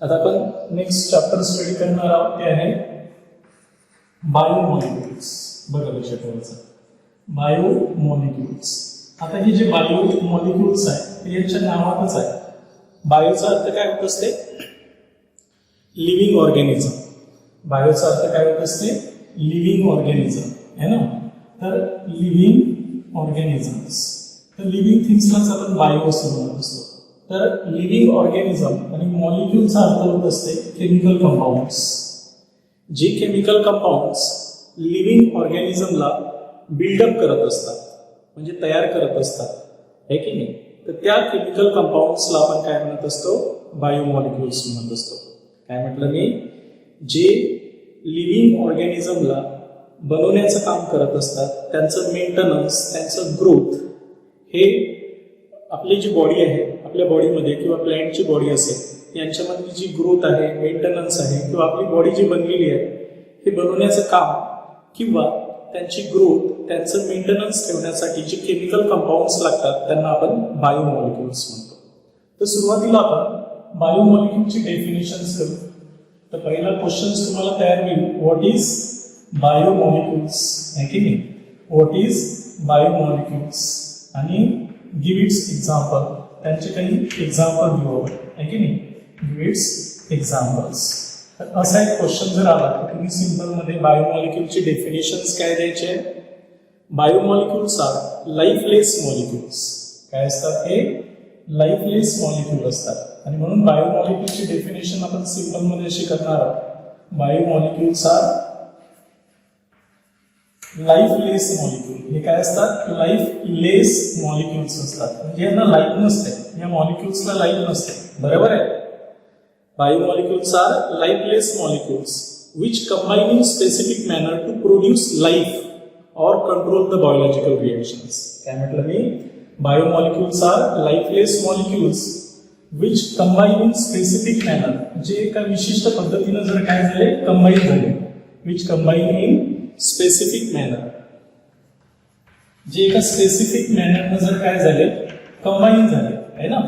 आता आपण next chapter study करणार आहोत ते आहे बायोमॉलिक्युल्स. बघा लक्षात ठेवायचं बायोमॉलिक्युल्स. आता हे जे बायोमॉलिक्युल्स आहे ते यांच्या नावातच आहे. बायोचा अर्थ काय होत असते? Living organism. बायोचा अर्थ काय होत असते? लिव्हिंग ऑर्गॅनिझम है ना. तर लिव्हिंग ऑर्गॅनिझम्स, तर लिव्हिंग थिंग्सलाच आपण बायो असं म्हणत असतो. तर लिव्हिंग ऑर्गॅनिझम आणि मॉलिक्युलचा अर्थ होत असते केमिकल कंपाऊंड्स. जे केमिकल कंपाऊंड्स लिव्हिंग ऑर्गॅनिझमला बिल्डअप करत असतात, म्हणजे तयार करत असतात, है की नाही. तर त्या केमिकल कंपाऊंड्सला आपण काय म्हणत असतो? बायोमॉलिक्युल्स म्हणत असतो. काय म्हटलं मी? जे लिव्हिंग ऑर्गॅनिझमला बनवण्याचं काम करत असतात, त्यांचं मेंटेनन्स, त्यांचं ग्रोथ, हे आपली जी बॉडी आहे, आपल्या बॉडीमध्ये किंवा प्लॅन्टची बॉडी असेल यांच्यामधली जी ग्रोथ आहे, मेंटेनन्स आहे, किंवा आपली बॉडी जी बनलेली आहे हे बनवण्याचं काम किंवा त्यांची ग्रोथ, त्यांचं मेंटेनन्स ठेवण्यासाठी जे केमिकल कंपाऊंड्स लागतात त्यांना आपण बायोमॉलिक्युल्स म्हणतो. तर सुरुवातीला आपण बायोमॉलिक्युलची डेफिनेशन्स करू. तर पहिला क्वेश्चन तुम्हाला तयार होईल, व्हॉट इज बायोमॉलिक्युल्स, है की नाही. व्हॉट इज बायोमॉलिक्युल्स आणि गिव्ह इट्स एक्झाम्पल. त्यांचे काही एक्झाम्पल घेऊ आपण, है की नाही. Give it's examples. तर असा एक क्वेश्चन जर आला तर तुम्ही सिंपलमध्ये बायोमॉलिक्युलची डेफिनेशन्स काय द्यायचे? Biomolecules are lifeless molecules. काय असतात? हे लाईफलेस मॉलिक्युल असतात आणि म्हणून बायोमॉलिक्युलची डेफिनेशन आपण सिंपलमध्ये अशी करणार आहोत. Biomolecules are lifeless molecule. हे काय असतात? लाईफलेस मॉलिक्युल्स असतात, म्हणजे यांना लाईफ नसते, या मॉलिक्युल्सला लाईफ नसते. बरोबर आहे. Biomolecules are lifeless molecules which combine in specific manner to produce life or control the biological reactions. काय म्हटलं मी? Biomolecules are lifeless molecules which combine in specific manner, जे एका विशिष्ट पद्धतीनं जर काय झाले कंबाईन झाले, which combine in specific manner, जे एका स्पेसिफिक मॅनरनं जर काय झाले कंबाईन झाले आहे ना.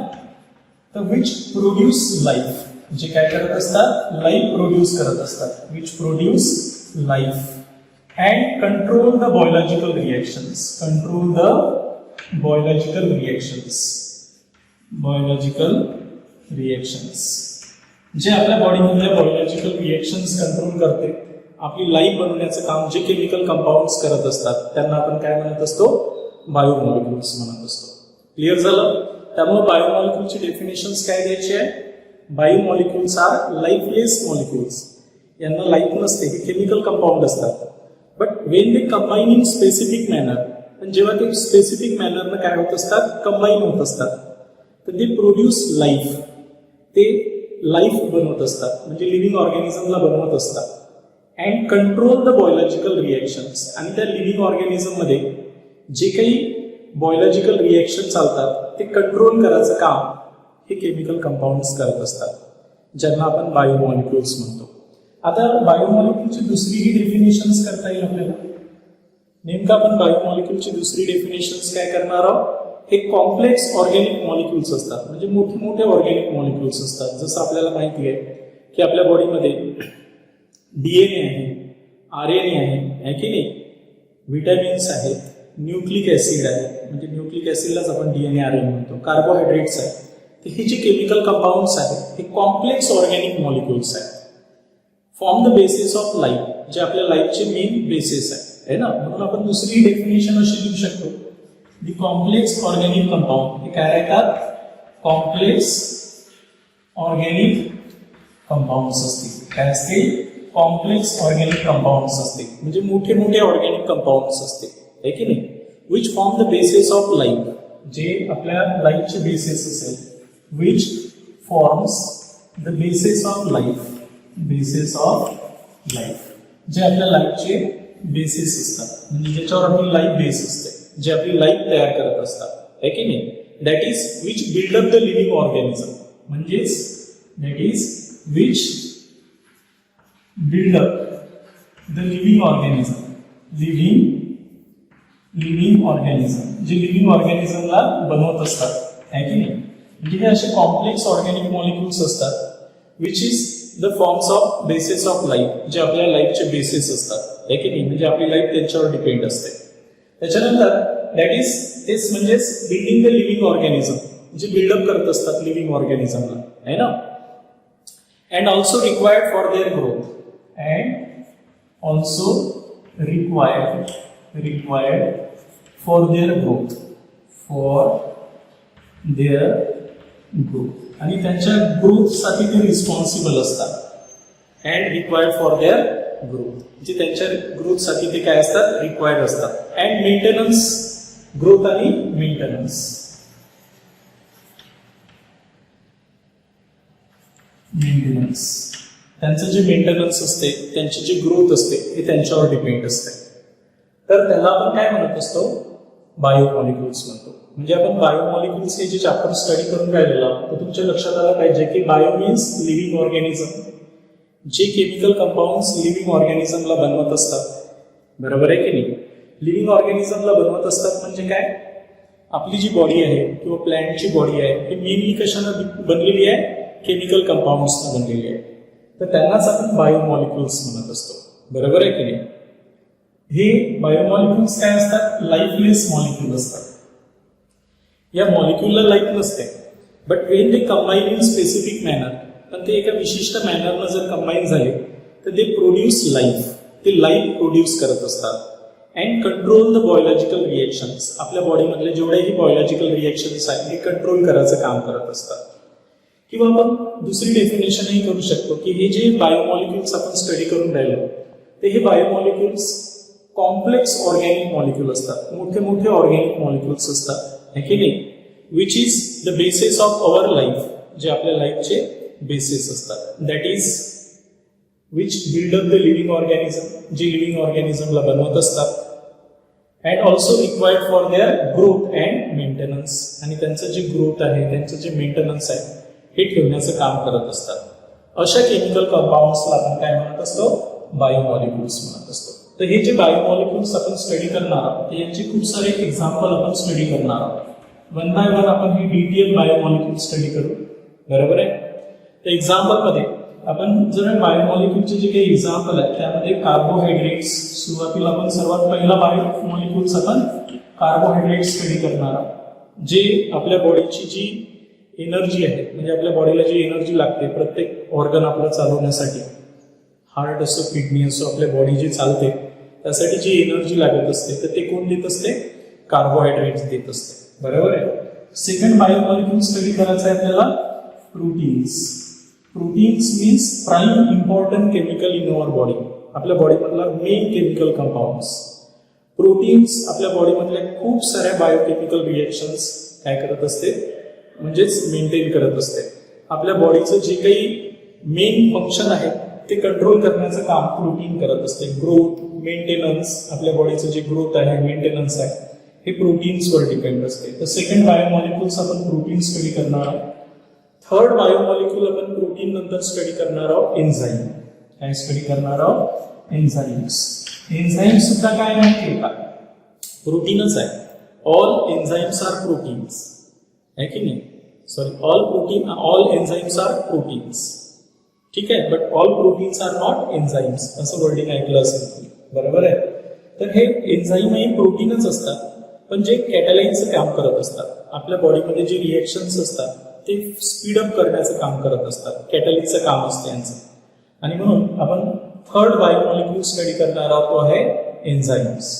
तर विच प्रोड्यूस लाईफ, जे काय करत असतात? लाईफ प्रोड्यूस करत असतात. Which produce life and control the biological reactions. Control the biological reactions. Biological reactions जे आपल्या बॉडीमधल्या बायोलॉजिकल रिएक्शन्स कंट्रोल करते, आपली लाईफ बनवण्याचं काम जे केमिकल कंपाऊंड्स करत असतात त्यांना आपण काय म्हणत असतो? बायोमॉलिक्युल्स म्हणत असतो. क्लिअर झालं? त्यामुळे बायोमॉलिक्युलची डेफिनेशन्स काय द्यायची आहे? Biomolecules are lifeless molecules. यांना लाईफ नसते, हे केमिकल कंपाऊंड असतात. But when they combine in specific manner, पण जेव्हा ते स्पेसिफिक मॅनरनं काय होत असतात? कंबाईन होत असतात, तर दे प्रोड्यूस लाईफ. ते लाईफ बनवत असतात, म्हणजे लिव्हिंग ऑर्गॅनिझमला बनवत असतात. And control the biological reactions, आणि त्या लिव्हिंग ऑर्गॅनिझममध्ये जे काही बायोलॉजिकल रिएक्शन चालतात ते कंट्रोल करायचं काम हे केमिकल कंपाऊंड्स करत असतात, ज्यांना आपण बायोमॉलिक्युल्स म्हणतो. आता बायोमॉलिक्युलची दुसरीही डेफिनेशन्स करता येईल आपल्याला. नेमकं आपण बायोमॉलिक्युलची दुसरी डेफिनेशन्स काय करणार आहोत? हे कॉम्प्लेक्स ऑर्गॅनिक मॉलिक्युल्स असतात, म्हणजे मोठे मोठे ऑर्गॅनिक मॉलिक्युल्स असतात. जसं आपल्याला माहिती आहे की आपल्या बॉडीमध्ये DNA आहे, RNA आहे की नाही, विटॅमिन्स आहेत, न्यूक्लिक ऍसिड आहे, म्हणजे न्यूक्लिक ऍसिडलाच आपण DNA RNA म्हणतो, कार्बोहायड्रेट्स आहेत. तर हे जे केमिकल कंपाऊंड्स आहेत हे कॉम्प्लेक्स ऑर्गॅनिक मॉलिक्युल्स आहेत, form the basis of life, जे आपल्या लाईफचे मेन बेसिस आहे ना. म्हणून आपण दुसरी डेफिनेशन अशी देऊ शकतो, दी कॉम्प्लेक्स ऑर्गॅनिक कंपाऊंड. हे काय राहतात? कॉम्प्लेक्स ऑर्गॅनिक कंपाऊंड्स असतील. काय असतील? कॉम्प्लेक्स ऑर्गॅनिक कंपाऊंड्स असतील, म्हणजे मोठे मोठे ऑर्गॅनिक कंपाऊंड्स असतील, है की नाही. Which form the basis of life, जे आपल्या लाईफचे बेसिस असेल. Which forms the basis of life. Basis of life, जे आपल्या लाईफचे बेसिस असतात, म्हणजे ज्याच्यावर आपली लाईफ बेस असते, जे आपली लाईफ तयार करत असतात, है की नाही. That is which build up the living organism, म्हणजेच that is which build up the living organism. Living organism, जे लिव्हिंग ऑर्गॅनिझमला बनवत असतात, है की नाही. म्हणजे हे असे कॉम्प्लेक्स ऑर्गॅनिक मॉलिक्युल्स असतात which is the forms of basis of life, जे आपल्या लाईफचे बेसिस असतात आहे की नाही, म्हणजे आपली लाईफ त्यांच्यावर डिपेंड असते. त्याच्यानंतर दॅट इज तेच म्हणजेच बिल्डिंग द लिव्हिंग ऑर्गॅनिझम, जे बिल्डअप करत असतात लिव्हिंग ऑर्गॅनिझमला आहे ना. And also required for their growth, and also required for their growth, आणि त्यांच्या ग्रोथसाठी ते रिस्पॉन्सिबल असतात. And required for their growth, म्हणजे त्यांच्या ग्रोथसाठी ते काय असतात, रिक्वायर्ड असतात. अँड मेंटेनन्स, ग्रोथ आणि मेंटेनन्स. त्यांचं जे मेंटेनन्स असते, त्यांची जी ग्रोथ असते, हे त्यांच्यावर डिपेंड असते. तर त्याला आपण काय म्हणत असतो, बायोमॉलिक्युल्स म्हणतो. म्हणजे आपण बायोमॉलिक्युल्स हे जे चॅप्टर स्टडी करून राहिलेलो तर तुमच्या लक्षात आलं पाहिजे की बायो मीन्स लिव्हिंग ऑर्गॅनिझम, जे केमिकल कंपाऊंड्स लिव्हिंग ऑर्गॅनिझमला बनवत असतात. बरोबर आहे की नाही. लिव्हिंग ऑर्गॅनिझमला बनवत असतात म्हणजे काय, आपली जी बॉडी आहे किंवा प्लॅन्टची बॉडी आहे ही मेनली कशानं बनलेली आहे, केमिकल कंपाऊंड्सनं बनलेली आहे. तर त्यांनाच आपण बायोमॉलिक्युल्स म्हणत असतो. बरोबर आहे की नाही. हे बायोमॉलिक्युल्स काय असतात, लाईफलेस मॉलिक्युल असतात. या मॉलिक्युलला लाईफ नसते, but when they combine in specific manner, पण ते एका विशिष्ट मॅनरनं जर कंबाईन झाले तर दे प्रोड्यूस लाईफ, ते लाईफ प्रोड्यूस करत असतात. And control the biological reactions, आपल्या बॉडीमधले जेवढेही बायोलॉजिकल रिएक्शन्स आहेत हे कंट्रोल करायचं काम करत असतात. किंवा आपण दुसरी डेफिनेशनही करू शकतो की हे जे बायोमॉलिक्युल्स आपण स्टडी करून राहिलो ते हे बायोमॉलिक्युल्स कॉम्प्लेक्स ऑर्गॅनिक मॉलिक्युल असतात, मोठे मोठे ऑर्गॅनिक मॉलिक्युल्स असतात है की नाही, which is the basis of our life, जे आपल्या लाईफचे बेसिस असतात. That is which build up the living organism, जे लिव्हिंग ऑर्गॅनिझमला बनवत असतात. And also required for their growth and maintenance, आणि त्यांचं जे ग्रोथ आहे, त्यांचं जे मेंटेनन्स आहे हे ठेवण्याचं काम करत असतात. अशा केमिकल कंपाऊंड्सला आपण काय म्हणत असतो, बायोमॉलिक्युल्स म्हणत असतो. तर हे जे बायोमॉलिक्युल्स आपण स्टडी करणार आहोत यांचे खूप सारे एक्झाम्पल आपण स्टडी करणार आहोत. वन बाय वन आपण ही डिटेल बायोमॉलिक्युल स्टडी करू. बरोबर आहे. तर एक्झाम्पलमध्ये आपण जर बायोमॉलिक्युलचे जे काही एक्झाम्पल आहेत त्यामध्ये कार्बोहायड्रेट्स, सुरुवातीला आपण सर्वात पहिला बायोमॉलिक्युल्स आपण कार्बोहायड्रेट स्टडी करणार आहोत, जे आपल्या बॉडीची जी एनर्जी आहे, म्हणजे आपल्या बॉडीला जी एनर्जी लागते प्रत्येक ऑर्गन आपलं चालवण्यासाठी, हार्ट असो किडनी असो, आपल्या बॉडी जी चालते त्यासाठी जी एनर्जी लागत असते तर ते कोण देत असते, कार्बोहायड्रेट्स देत असते. बरोबर आहे. सेकंड बायोमॉलिक्युल स्टडी करायचं आहे आपल्याला, proteins. Proteins means prime important chemical in our body, आपल्या बॉडीमधला मेन केमिकल कंपाऊंड्स. प्रोटीन्स आपल्या बॉडीमधल्या खूप साऱ्या बायोकेमिकल रिएक्शन्स काय करत असते, म्हणजेच मेंटेन करत असते. आपल्या बॉडीचं जे काही मेन फंक्शन आहे ते कंट्रोल करण्याचं काम प्रोटीन करत असते. ग्रोथ, मेंटेनन्स, आपल्या बॉडीचं जे ग्रोथ आहे, मेंटेनन्स आहे हे प्रोटीन्सवर डिपेंड असते. तर सेकंड बायोमॉलिक्युल्स आपण प्रोटीन स्टडी करणार आहोत. थर्ड बायोमॉलिक्युल आपण प्रोटीन नंतर स्टडी करणार आहोत, एन्झाईम. काय स्टडी करणार आहोत, एन्झाईम्स. एन्झाईम सुद्धा काय माहिती का, प्रोटीनच आहे. ऑल एन्झाईम्स आर प्रोटीन्स, है की नाही. Sorry, all enzymes are proteins. ठीक आहे, but all proteins are not enzymes, असं वर्डिंग ऐकलं असेल तुम्ही. बरोबर आहे. तर हे एन्झाईम हे प्रोटीनच असतात, पण जे कॅटलाइजचं काम करत असतात. आपल्या बॉडीमध्ये जे रिएक्शन्स असतात ते स्पीडअप करण्याचं काम करत असतात, कॅटलिस्टचं काम असते यांचं. आणि म्हणून आपण थर्ड बायोमॉलिक्युल स्टडी करणार आहोत तो आहे एन्झाईम्स.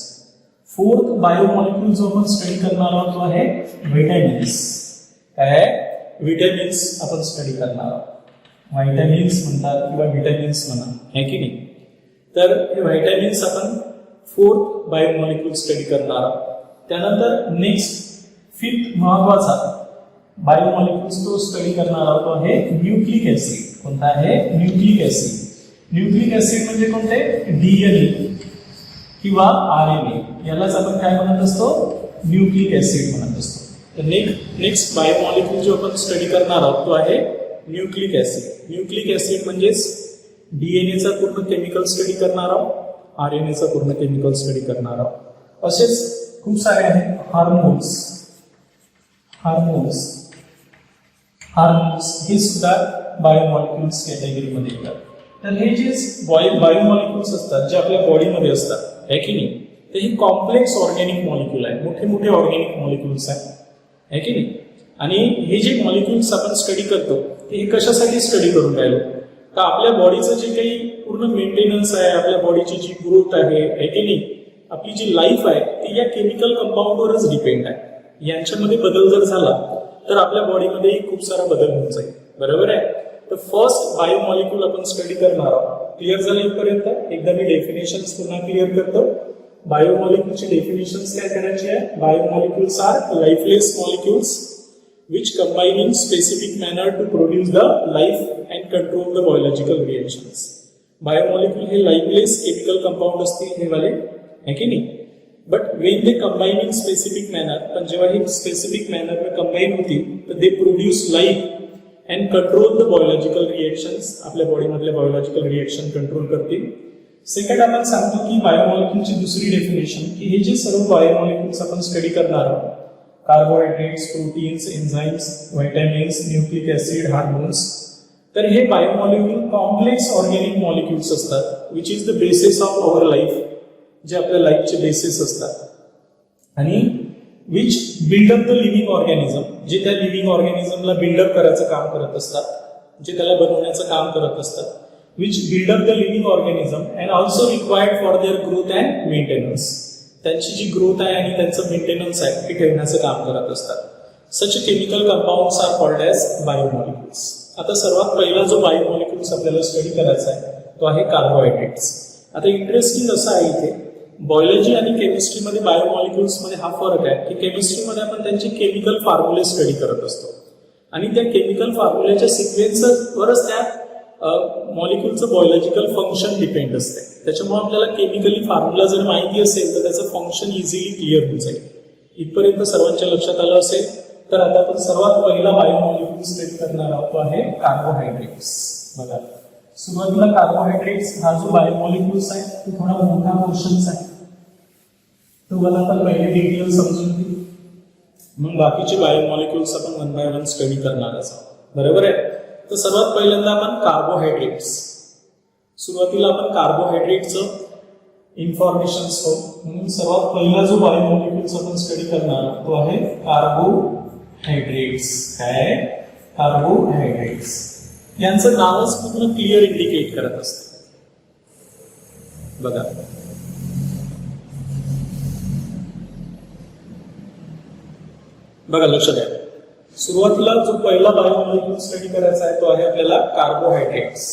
फोर्थ बायोमॉलिक्युल जो आपण स्टडी करणार आहोत तो आहे व्हिटॅमिन्स. काय, व्हिटॅमिन्स आपण स्टडी करणार आहोत. व्हायटॅमिन्स म्हणतात किंवा व्हिटॅमिन्स म्हणा, है की नाही. तर हे व्हायटॅमिन्स आपण फोर्थ बायोमॉलिक्युल स्टडी करणार आहोत. त्यानंतर नेक्स्ट फिफ्थ महत्वाचा बायोमॉलिक्युल्स तो स्टडी करणार आहोत तो आहे न्यूक्लिक ऍसिड. कोणता आहे, न्यूक्लिक ऍसिड. न्यूक्लिक ऍसिड म्हणजे कोणते, डीएनए किंवा आरएनए, यालाच आपण काय म्हणत असतो, न्यूक्लिक ऍसिड म्हणत असतो. तर नेक्स्ट बायोमॉलिक्युल जो आपण स्टडी करणार आहोत तो आहे न्यूक्लिक ऍसिड. न्यूक्लिक ऍसिड म्हणजेच डीएनएचा पूर्ण केमिकल स्टडी करणार आहोत, आरएनएचा पूर्ण केमिकल स्टडी करणार आहोत. असेच खूप सारे आहेत. हार्मोन्स. हार्मोन्स हे सुद्धा बायोमॉलिक्युल्स कॅटेगरीमध्ये येतात. तर हे जे बायोमॉलिक्युल्स असतात जे आपल्या बॉडीमध्ये असतात आहे की नाही, ते ही कॉम्प्लेक्स ऑर्गॅनिक मॉलिक्युल आहे, मोठे मोठे ऑर्गॅनिक मॉलिक्युल्स आहे की नाही. आणि हे जे मॉलिक्युल्स आपण स्टडी करतो ते हे कशासाठी स्टडी करून राहिलो, तर आपल्या बॉडीचं जे काही पूर्ण मेंटेनन्स आहे, आपल्या बॉडीची जी ग्रोथ आहे की नाही, आपली जी लाईफ आहे ती या केमिकल कंपाऊंडवरच डिपेंड आहे. यांच्यामध्ये बदल जर झाला तर आपल्या बॉडीमध्येही खूप सारा बदल होऊन जाईल. बरोबर आहे. तर फर्स्ट बायोमॉलिक्यूल आपण स्टडी करणार आहोत. क्लिअर झालं इथपर्यंत? एकदा मी डेफिनेशन्स पुन्हा क्लिअर करतो. बायोमॉलिक्यूलची डेफिनेशन्स काय करायची आहे? Biomolecules are lifeless molecules which combine in specific manner to produce the life and control the biological reactions. Biomolecule हे लाईफलेस केमिकल कंपाऊंड असतील हे वाले है की नाही. But when they combine in specific manner, पण जेव्हा हे स्पेसिफिक मॅनर कंबाईन होतील तर they produce life and control the biological reactions, आपल्या बॉडीमधल्या बायोलॉजिकल रिएक्शन कंट्रोल करतील. सेकंड आपण सांगतो की बायोमॉलिक्यूलची दुसरी डेफिनेशन की हे जे सर्व बायोमॉलिक्यूल्स आपण स्टडी करणार आहोत, carbohydrates, proteins, enzymes, vitamins, nucleic acid, hormones, तर हे बायोमॉलिक्यूल कॉम्प्लेक्स ऑर्गॅनिक मॉलिक्यूल्स असतात which is the basis of our life, जे आपल्या लाईफचे बेसिस असतात. आणि which build up the living organism, जे त्या लिव्हिंग ऑर्गॅनिझमला बिल्डअप करायचं काम करत असतात, जे त्याला बनवण्याचं काम करत असतात. Which build up the living organism and also required for their growth and maintenance, त्यांची जी ग्रोथ आहे आणि त्यांचं मेंटेनन्स आहे ते ठेवण्याचं काम करत असतात. Such chemical compounds are called as biomolecules. आता सर्वात पहिला जो बायोमॉलिक्युल्स आपल्याला स्टडी करायचा आहे तो आहे कार्बोहायड्रेट्स. आता इंटरेस्टिंग असं आहे इथे बायोलॉजी आणि केमिस्ट्रीमध्ये बायोमॉलिक्युल्समध्ये हा फरक आहे की केमिस्ट्रीमध्ये आपण त्यांचे केमिकल फॉर्म्युले स्टडी करत असतो आणि त्या केमिकल फॉर्म्युल्याच्या सिक्वेन्सवरच त्या मॉलिक्युलचं बायोलॉजिकल फंक्शन डिपेंड असते. त्याच्यामुळे आपल्याला केमिकली फॉर्म्युला जर माहिती असेल तर त्याचं फंक्शन इझिली क्लिअर होऊन जाईल. इथपर्यंत सर्वांच्या लक्षात आलं असेल. तर आता आपण सर्वात पहिला बायोमॉलिक्यूल स्टडी करणार आहोत तो आहे कार्बोहायड्रेट्स. बघा, सुरुवातीला कार्बोहायड्रेट्स हा जो बायोमॉलिक्यूल्स आहे तो थोडा मोठा पोर्शन्स आहे, तो मला आपण पहिले डिटेल समजून घेऊ, मग बाकीचे बायोमॉलिक्यूल्स आपण वन बाय वन स्टडी करणार आहोत. बरोबर आहे. तर सर्वात पहिल्यांदा आपण कार्बोहायड्रेट्स, सुरुवातीला आपण कार्बोहायड्रेटचं इन्फॉर्मेशन म्हणून सर्वात पहिला जो बायोमॉलिक्यूल्स आपण स्टडी करणार तो आहे कार्बोहायड्रेट्स. काय? कार्बोहायड्रेट्स. यांचं नावच पूर्ण क्लिअर इंडिकेट करत असते. बघा, बघा लक्ष द्या. सुरुवातीला जो पहिला बायोमॉलिक्यूल स्टडी करायचा आहे तो आहे आपल्याला कार्बोहायड्रेट्स.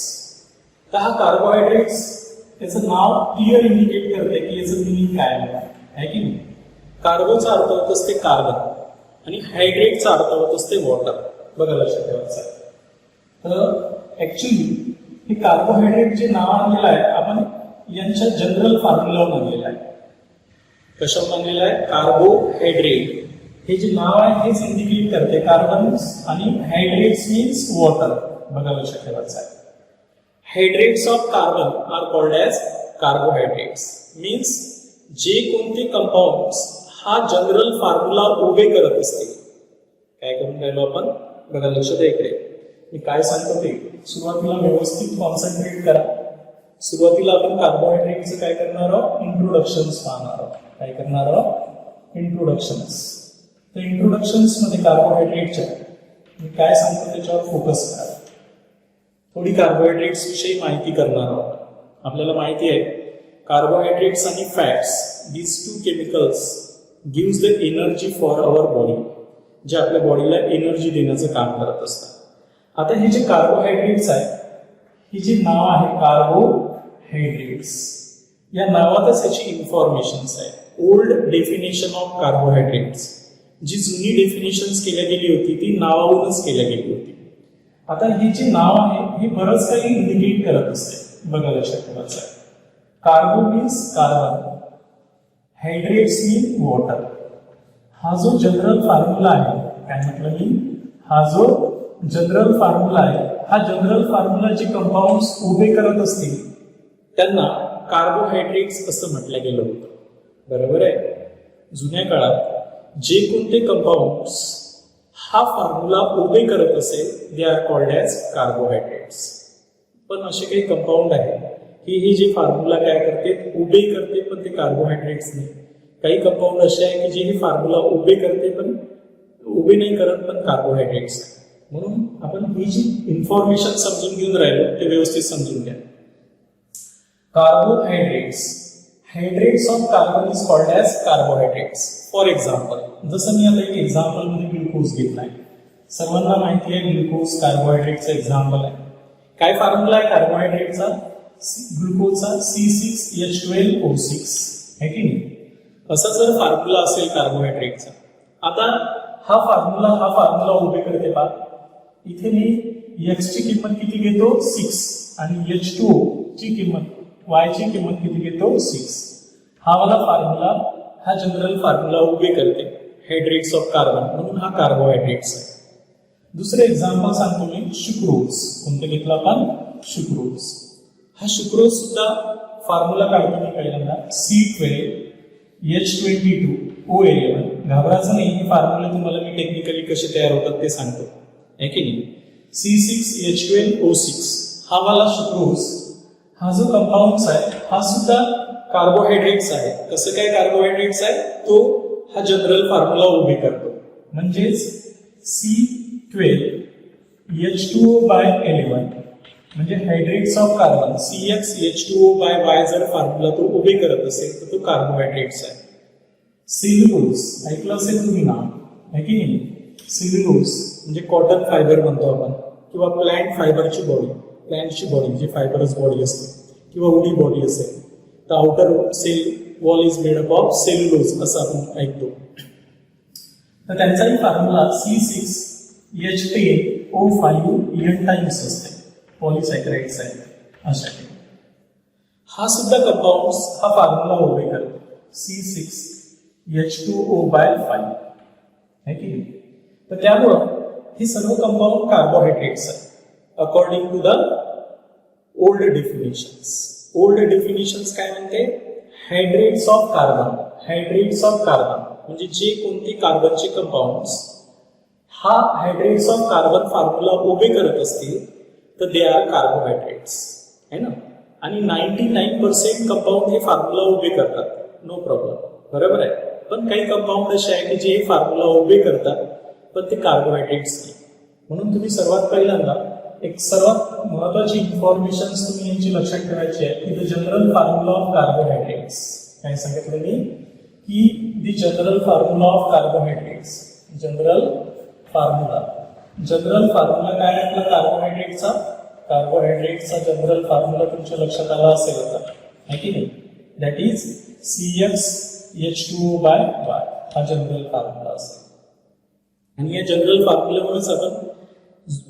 तर हा कार्बोहायड्रेट्स त्याचं नाव क्लिअर इंडिकेट करते की याचं मिनिंग काय आहे की नाही. कार्बोचा अर्थ होत असते कार्बन आणि हायड्रेटचा अर्थ होत असते वॉटर. बघा लक्षात ठेवायचं आहे. तर ऍक्च्युली हे कार्बोहायड्रेट जे नाव आणलेलं आहे आपण यांच्या जनरल फॉर्म्युलावर आणलेलं आहे. कशावर आणलेलं आहे? कार्बोहायड्रेट हे जे नाव आहे हेच इंडिकेट करते कार्बन आणि हायड्रेट्स मीन्स वॉटर. बघा लक्षात ठेवायचं आहे. Hydrates of carbon are called as carbohydrates. Means जे कोणते कंपाऊंड्स हा जनरल फॉर्म्युला उभे करत असते. काय करून राहिलो आपण? बघा लक्षात द्या इकडे मी काय सांगतो ते सुरुवातीला व्यवस्थित कॉन्सन्ट्रेट करा. सुरुवातीला आपण कार्बोहायड्रेटचं काय करणार आहोत? इंट्रोडक्शन्स पाहणार आहोत. काय करणार आहोत? इंट्रोडक्शन्स. तर इंट्रोडक्शन्स मध्ये कार्बोहायड्रेटच्या मी काय सांगतो त्याच्यावर फोकस करा. थोडी कार्बोहायड्रेट्स विषयी माहिती करणार आहोत. आपल्याला माहिती आहे कार्बोहायड्रेट्स आणि fats these two chemicals gives the energy for our body, जे आपल्या बॉडीला एनर्जी देण्याचं काम करत असतात. आता हे जे कार्बोहायड्रेट्स आहे हे जे नाव आहे कार्बोहायड्रेट्स, या नावातच याची इन्फॉर्मेशन्स आहे. ओल्ड डेफिनेशन ऑफ कार्बोहायड्रेट्स, जी जुनी डेफिनेशन्स केल्या गेली होती ती नावावरूनच केल्या गेली होती. आता हे जे नाव आहे हे बरंच काही इंडिकेट करत असते. बघा लक्षात ठेवायचं आहे. कार्बो मीन्स कार्बन, हायड्रेट्स मीन वॉटर. हा जो जनरल फॉर्म्युला आहे, काय म्हटलं मी, हा जो जनरल फॉर्म्युला आहे हा जनरल फॉर्म्युला जे कंपाऊंड्स उभे करत असतील त्यांना कार्बोहायड्रेट्स असं म्हटलं गेलं होतं. बरोबर आहे. जुन्या काळात जे कोणते कंपाऊंड्स हा फॉर्म्युला उभे करत असेल they are called as carbohydrates. पण असे काही कंपाऊंड आहे की हे जे फॉर्म्युला काय करते उभे करते पण ते कार्बोहायड्रेट्स नाही. काही कंपाऊंड असे आहे की जे हे फॉर्म्युला उभे करते पण उभे नाही करत पण कार्बोहायड्रेट्स. म्हणून आपण ही जी इन्फॉर्मेशन समजून घेऊन राहिलो ते व्यवस्थित समजून घ्या. Carbohydrates, hydrates of carbon is called as carbohydrates. For example, जसं मी आता एक एक्झाम्पल मध्ये ग्लुकोज घेतलाय. सर्वांना माहिती आहे ग्लुकोज कार्बोहायड्रेटचं एक्झाम्पल आहे. काय फॉर्म्युला आहे कार्बोहायड्रेटचा? ग्लुकोजचा C6H12O6 आहे की नाही. असा जर फॉर्म्युला असेल कार्बोहायड्रेटचा, आता हा फॉर्म्युला उभे करते पहा. इथे मी X ची किंमत किती घेतो 6 आणि H2O ची किंमत Y ची किंमत किती घेतो 6. हा वाला फॉर्म्युला हा जनरल फॉर्म्युला उभे करते हायड्रेट्स ऑफ कार्बन, म्हणून हा कार्बोहायड्रेट्स आहे. दुसरे एक्झाम्पल सांगतो मी, शुक्रोज. कोणतं घेतलं आपण? शुक्रोज. हा शुक्रोज सुद्धा फॉर्म्युला काढतो मी पहिल्यांदा C12H22O11. घाबरायचं नाही, हे फॉर्म्युले तुम्हाला मी टेक्निकली कसे तयार होतात ते सांगतो आहे की नाही. C6H12O6 हा वाला शुक्रोज हा जो कंपाऊंड आहे हा सुद्धा कार्बोहायड्रेट्स आहे. कसं काय कार्बोहायड्रेट्स आहे? तो हा जनरल फॉर्म्युला उभे करतो. म्हणजेच C12H2O/11 म्हणजे हायड्रेट्स ऑफ कार्बन CxH2O/Y जर फॉर्म्युला तो उभे करत असेल तर तो कार्बोहायड्रेट्स आहे. सेल्युलोज ऐकलं असेल तुम्ही नाव आहे की नाही. सेल्युलोज म्हणजे कॉटन फायबर म्हणतो आपण, किंवा प्लांट फायबरची बॉडी, प्लांटची बॉडी जी फायबरच बॉडी असते किंवा उडी बॉडी असेल तर outer cell wall is made up of cellulose असं आपण ऐकतो. तर त्यांचाही फॉर्म्युला C6H10O5 टाइम्स असते. पॉलिसॅकराइड्स आहे अशा. हा सुद्धा कंपाऊंड हा फॉर्म्युला उभे करतो C6H2O/5 आहे की नाही. तर त्यामुळं हे सर्व कंपाऊंड कार्बोहायड्रेट्स आहे according to the old definitions. Old definitions काय म्हणते? Hydrates of carbon. Hydrates of carbon म्हणजे जे कोणते कार्बनचे कंपाऊंड्स हा हायड्रेट्स ऑफ कार्बन फॉर्म्युला उभे करत असतील तर दे आर कार्बोहायड्रेट्स है ना. आणि 99% कंपाऊंड हे फॉर्म्युला उभे करतात, नो प्रॉब्लेम, बरोबर आहे. पण काही कंपाऊंड असे आहे की जे हे फॉर्म्युला उभे करतात पण ते कार्बोहायड्रेट्स नाही. म्हणून तुम्ही सर्वात पहिल्यांदा एक सर्वात महत्वाची इन्फॉर्मेशन तुम्ही यांची लक्षात ठेवायची आहे की the general formula of carbohydrates. काय सांगितलं मी की the general formula of carbohydrates. General formula काय आहे आपला कार्बोहायड्रेटचा? कार्बोहायड्रेटचा जनरल फॉर्म्युला तुमच्या लक्षात आला असेल आता आहे की नाही. दॅट इज CxH2O/Y हा जनरल फॉर्म्युला असेल. आणि या जनरल फॉर्म्युल्यावरच आपण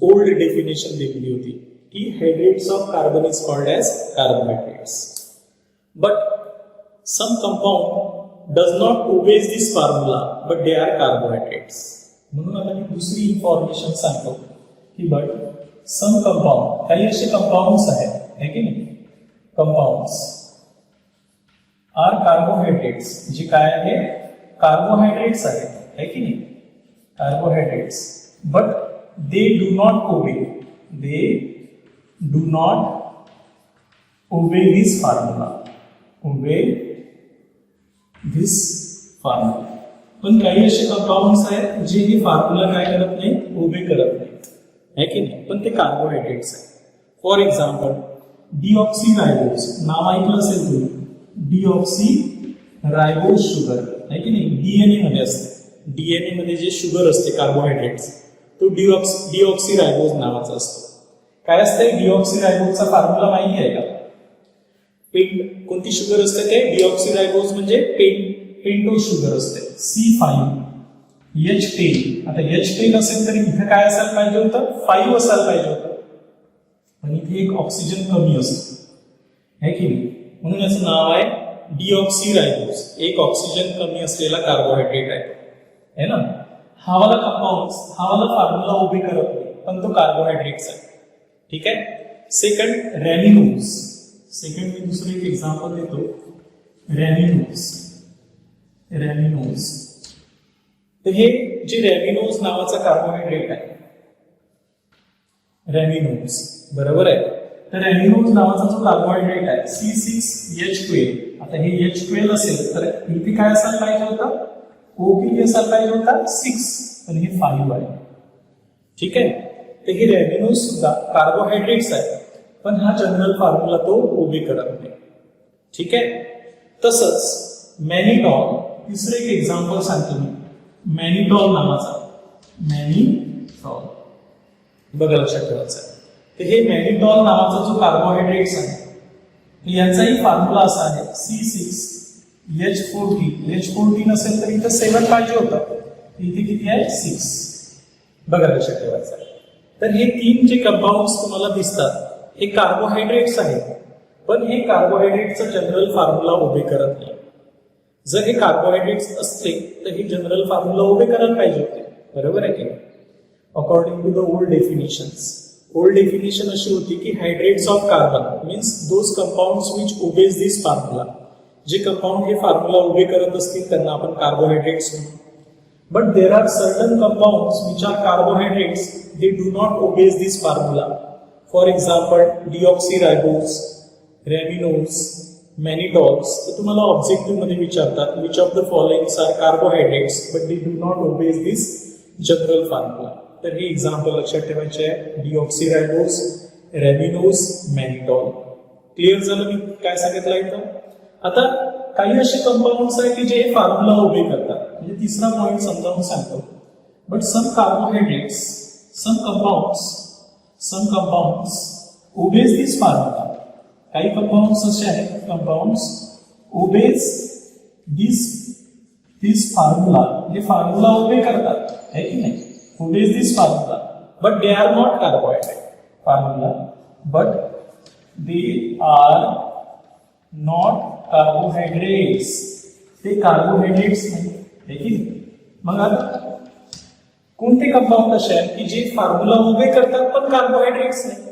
ओल्ड डेफिनेशन दिलेली होती की hydrates of carbon is called as carbohydrates. But some compound does not obeys this formula but they are carbohydrates. म्हणून आता मी दुसरी इन्फॉर्मेशन सांगतो की बट सम कंपाऊंड, काही असे कंपाऊंड्स आहेत है की नाही, कंपाऊंड्स आर कार्बोहायड्रेट्स जे काय आहे कार्बोहायड्रेट्स आहेत है की नाही, carbohydrates. But they do not obey this formula. पण काही असे कंपाऊंड्स आहेत जे ही फॉर्म्युला काय करत नाही, ओबे करत नाही है की नाही, पण ते कार्बोहायड्रेट्स आहेत. फॉर एक्झाम्पल डिऑक्सीरायबोज नाव ऐकलं असेल तुम्ही. डिऑक्सीरायबोज शुगर है की नाही, डीएनए मध्ये असते. डीएनए मध्ये जे शुगर असते कार्बोहायड्रेट्स तो डिऑक्सीरायबोज नावाचा असतो. काय असते डिऑक्सीरायबोजचा फॉर्म्युला माहिती आहे का? कोणती शुगर असते ते? डिऑक्सीरायबोज म्हणजे पेंटोज शुगर असते. C5H10. आता H10 असेल तरी इथे काय असायला पाहिजे होतं? 5 असायला पाहिजे होतं, पण इथे एक ऑक्सिजन कमी असतो है की नाही, म्हणून याचं नाव आहे डिऑक्सीरायबोज. एक ऑक्सिजन कमी असलेला कार्बोहायड्रेट आहे ना. हा वाला कंपाऊंड हा वाला फॉर्म्युला उभे करत नाही पण तो कार्बोहायड्रेट्स आहे. ठीक आहे. सेकंड रॅमिनोज. सेकंड मी दुसरं एक एक्झाम्पल देतो. रॅमिनोज तर हे जे रॅमिनोज नावाचा कार्बोहायड्रेट आहे, रॅमिनोज, बरोबर आहे. तर रॅमिनोज नावाचा जो कार्बोहायड्रेट आहे C6H12, आता हे H12 असेल तर इथे काय असायला पाहिजे होतं, O किती असायला पाहिजे होता 6, पण हे 5 आहे. ठीक आहे. तर हे रॅमिनोज सुद्धा कार्बोहायड्रेट्स आहे, पण हा जनरल फॉर्म्युला तो ओबे करत नाही. ठीक आहे. तसंच मॅनिटॉल, तिसरं एक एक्झाम्पल सांगतो मी, मॅनिटॉल नावाचा, मॅनिटॉल, बघा लक्षात ठेवायचं आहे. तर हे मॅनिटॉल नावाचा जो कार्बोहायड्रेट्स आहे यांचाही फॉर्म्युला असा आहे C6H14. H14 असेल तर इथं 7 पाहिजे होतं, इथे किती आहे 6, बघा लक्षात ठेवायचं आहे. तर हे 3 जे कंपाऊंड्स तुम्हाला दिसतात हे कार्बोहायड्रेट्स आहेत, पण हे कार्बोहायड्रेटचा जनरल फॉर्म्युला उभे करत नाही. जर हे कार्बोहायड्रेट्स असते तर हे जनरल फॉर्म्युला उभे करायला पाहिजे होते, बरोबर आहे की नाही. According to the old definitions, old definition अशी होती की hydrates of carbon means those compounds which obey this formula, जे कंपाऊंड हे फॉर्म्युला उभे करत असतील त्यांना आपण कार्बोहायड्रेट्स म्हणू. But there are certain compounds which are carbohydrates, they do not obeys this formula. For example deoxyribose, rhamnose, mannitols. तर तुम्हाला ऑब्जेक्टिव्ह मध्ये विचारतात which of the followings are carbohydrates but they do not obeys this general formula. तर हे example लक्षात ठेवायचे आहे, डिऑक्सीरायबोज, रॅमिनोज, मॅनिटॉल. Clear झालं मी काय सांगितलं इथं. आता काही असे कंपाऊंड्स आहेत की जे फॉर्म्युला उभे करतात, म्हणजे तिसरा पॉईंट समजावून सांगतो. But some carbohydrates, some compounds obeys this formula. काही कंपाऊंड्स असे आहेत, कंपाऊंड्स ओबेज दिस फॉर्म्युला, हे फॉर्म्युला ओबे करतात है की नाही, obeys this formula, but they are not carbohydrate formula, but they are not carbohydrates, ते कार्बोहायड्रेट्स नाही है की नाही. मग आता कोणते कंपाऊंड असे आहेत की जे फॉर्म्युला उभे करतात पण कार्बोहायड्रेट्स नाही,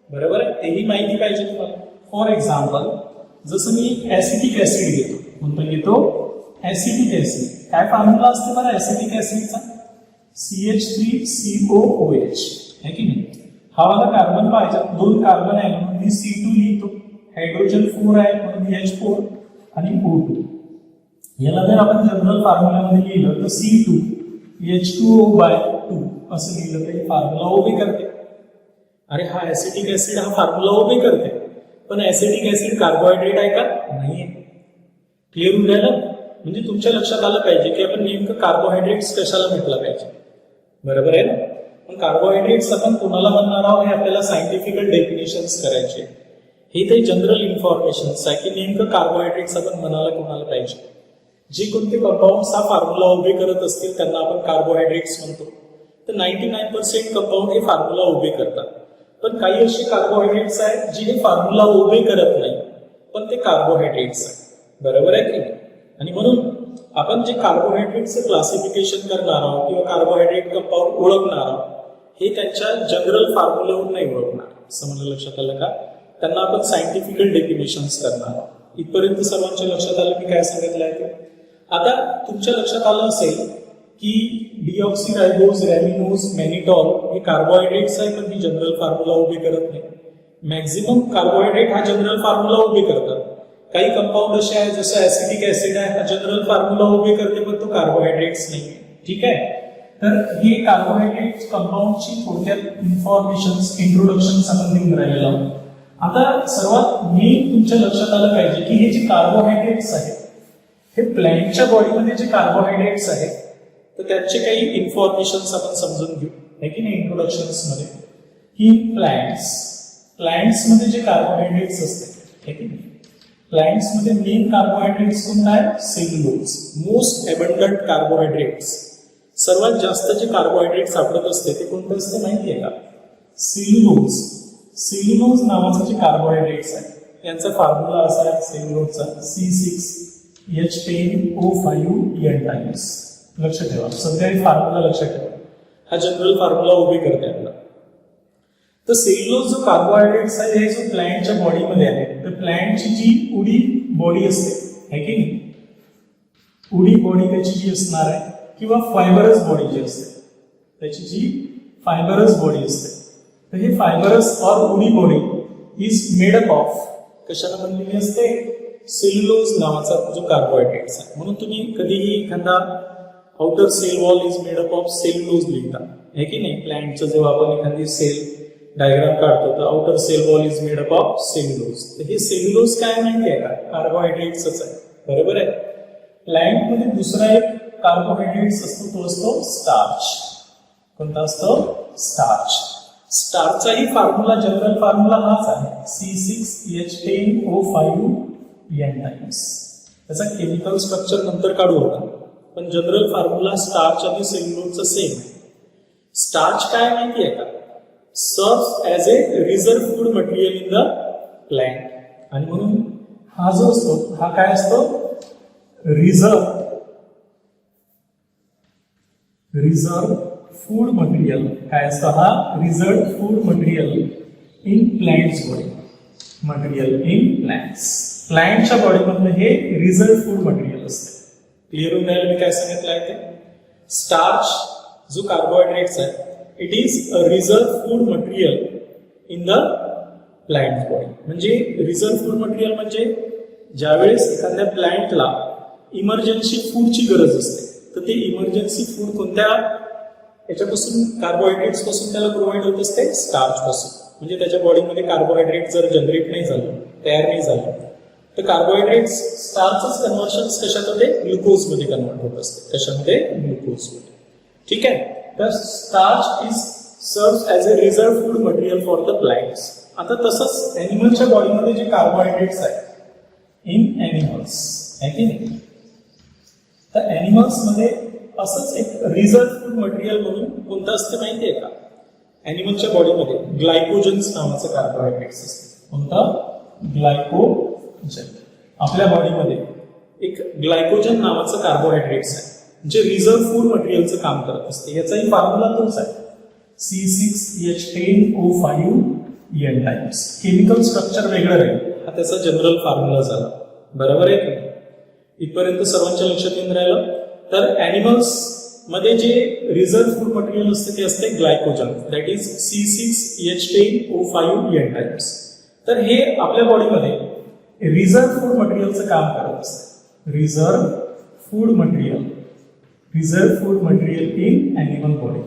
बरोबर आहे, तेही माहिती पाहिजे तुम्हाला. फॉर एक्झाम्पल जसं मी ऍसिटिक ऍसिड घेतो, कोणतं घेतो, ऍसिटिक ऍसिड. काय फॉर्म्युला असते बरं ऍसिटिक ऍसिडचा, CH3COOH है की नाही. हा वाला कार्बन पाहिजे, 2 कार्बन आहे म्हणून मी C2 लिहितो, हायड्रोजन 4 आहे म्हणून H4 आणि O2. याला जर आपण जनरल फॉर्म्युलामध्ये लिहिलं तर C2H2O/2 असं लिहिलं तरी फॉर्म्युला ओबे करते. अरे हा ऍसिटिक ऍसिड हा फॉर्म्युला ओबे करते, पण ऍसिटिक ऍसिड कार्बोहायड्रेट आहे का, नाहीये. क्लिअर होऊन राहिलं. म्हणजे तुमच्या लक्षात आलं पाहिजे की आपण नेमकं कार्बोहायड्रेट्स कशाला म्हटलं पाहिजे, बरोबर आहे ना. पण कार्बोहायड्रेट्स आपण कोणाला म्हणणार आहोत हे आपल्याला सायंटिफिकल डेफिनेशन्स करायचे. हे काही जनरल इन्फॉर्मेशन्स आहे की नेमकं कार्बोहायड्रेट्स आपण म्हणायला कोणाला पाहिजे. जे कोणते कंपाऊंड्स हा फॉर्म्युला उभे करत असतील त्यांना आपण कार्बोहायड्रेट्स म्हणतो. तर 99% कंपाऊंड हे फॉर्म्युला उभे करतात, पण काही असे कार्बोहायड्रेट्स आहेत जे हे फॉर्म्युला उभे करत नाही पण ते कार्बोहायड्रेट्स आहेत, बरोबर आहे की नाही. आणि म्हणून आपण जे कार्बोहायड्रेटचं क्लासिफिकेशन करणार आहोत किंवा कार्बोहायड्रेट कंपाऊंड ओळखणार आहोत हे त्यांच्या जनरल फॉर्म्युलावरून नाही ओळखणार, असं मला लक्षात आलं का. त्यांना आपण सायंटिफिकल डेफिनेशन्स करणार आहोत. इथपर्यंत सर्वांच्या लक्षात आलं मी काय सांगितलं आहे ते. आता तुमच्या लक्षात आलं असेल की डिऑक्सीरायबोज, रॅमिनोज, मॅनिटॉल हे कार्बोहायड्रेट्स आहे पण ही जनरल फॉर्म्युला उभे करत नाही. मॅक्झिमम कार्बोहायड्रेट हा जनरल फॉर्म्युला उभे करतात. काही कंपाऊंड असे आहेत जसं ऍसिटिक ऍसिड आहे हा जनरल फॉर्म्युला उभे करते पण तो कार्बोहायड्रेट्स नाही. ठीक आहे. तर हे कार्बोहायड्रेट कंपाऊंडची थोडक्यात इन्फॉर्मेशन इंट्रोडक्शन आपण देऊन राहिलेलो आहोत. आता सर्वात मेन तुमच्या लक्षात आलं पाहिजे की हे जे कार्बोहायड्रेट्स आहेत हे प्लॅन्टच्या बॉडीमध्ये जे कार्बोहायड्रेट्स आहेत तर त्याचे काही इन्फॉर्मेशन आपण समजून घेऊ है की नाही इंट्रोडक्शन्स मध्ये. की प्लॅन्ट्स मध्ये जे कार्बोहायड्रेट्स असते है की नाही, प्लॅन्ट्स मध्ये मेन कार्बोहायड्रेट्स कोणता आहे, सेल्युलोज. मोस्ट अबंडंट कार्बोहायड्रेट्स, सर्वात जास्त जे कार्बोहायड्रेट सापडत असते ते कोणतं असते माहितीये का, सेल्युलोज. सेल्युलोज नावाचं जे कार्बोहायड्रेट्स आहे यांचा फॉर्म्युला असा आहे सेल्युलोजचा C6H10O5N टाइम्स. लक्षात ठेवा, सध्या फॉर्म्युला लक्षात ठेवा, हा जनरल फॉर्म्युला उभे करते आपला. तर सेल्युलोज जो कार्बोहायड्रेट्स आहे हे जो प्लॅन्टच्या बॉडीमध्ये आहे तर प्लॅन्टची जी उडी बॉडी असते है की नाही, उडी बॉडी त्याची जी असणार आहे किंवा फायबरस बॉडी जी असते त्याची जी फायबरस बॉडी असते तर हे fibrous or woody body is made up of कशाला बनलेली असते सेल्युलोज नावाचा जो कार्बोहायड्रेट्स आहे म्हणून तुम्ही कधीही एखादा outer cell wall is made up of cellulose लिहिता आहे की नाही प्लॅन्टचं जेव्हा आपण एखादी सेल डायग्राम काढतो तर outer cell wall is made up of cellulose तर हे सेल्युलोज काय माहिती आहे का कार्बोहायड्रेट्सच आहे बरोबर आहे प्लॅन्ट मध्ये दुसरा एक कार्बोहायड्रेट्स असतो तो असतो स्टार्च कोणता असतो स्टार्च स्टार्चचाही फॉर्म्युला जनरल फॉर्म्युला हाच आहे C6H10O5 N टाइम्स त्याचा केमिकल स्ट्रक्चर नंतर काढू आपण पण जनरल फॉर्म्युला स्टार्च आणि सेल्युलोजचा सेम आहे स्टार्च काय माहिती आहे का serves as A reserve food material in the plant आणि म्हणून हा जो असतो हा काय असतो रिझर्व फूड मटेरियल काय असतो हा reserve food material in plants body material in प्लॅन्टच्या बॉडीमधलं हे रिझर्व फूड मटेरियल असते क्लिअर होऊन राहिलं मी काय सांगितलं आहे ते स्टार्च जो कार्बोहायड्रेट्स आहे it is a reserve food material in the plant body म्हणजे रिझर्व फूड मटेरियल म्हणजे ज्यावेळेस एखाद्या प्लॅन्टला इमर्जन्सी फूडची गरज असते तर ते इमर्जन्सी फूड कोणत्या याच्यापासून कार्बोहायड्रेट्स पासून त्याला प्रोव्हाइड होत असते स्टार्च पासून म्हणजे त्याच्या बॉडीमध्ये कार्बोहायड्रेट जर जनरेट नाही झालं तयार नाही झालं तर कार्बोहायड्रेट्स स्टार्चच कन्व्हर्शन कशात होते ग्लुकोज मध्ये कन्वर्ट होत असते कशामध्ये ग्लुकोज मध्ये ठीक आहे तर starch is serves as a reserve food material for the plants आता तसंच एनिमलच्या बॉडीमध्ये जे कार्बोहायड्रेट्स आहेत इन एनिमल्स आहे की नाही तर एनिमल्स मध्ये असंच एक रिझर्व फूड मटेरियल म्हणून कोणतं असतं माहिती आहे का एनिमलच्या बॉडीमध्ये ग्लायकोजन्स नावाचं कार्बोहायड्रेट्स असते कोणतं ग्लायकोजन आपल्या बॉडीमध्ये एक ग्लायकोजन नावाचं कार्बोहायड्रेट्स आहे जे रिझर्व फूड मटेरियलचं काम करत असते याचाही फॉर्म्युला तोच आहे C6H10O5 N times chemical structure वेगळं राहील हा त्याचा जनरल फॉर्म्युला झाला बरोबर आहे की इथपर्यंत सर्वांच्या लक्षात येऊन राहिलं तर एनिमल्स मध्ये जे रिझर्व फूड मटेरियल असते ते असते glycogen that is C6H10O5 N times तर हे आपल्या बॉडीमध्ये रिझर्व फूड मटेरियलचं काम करत असते reserve food material in animal body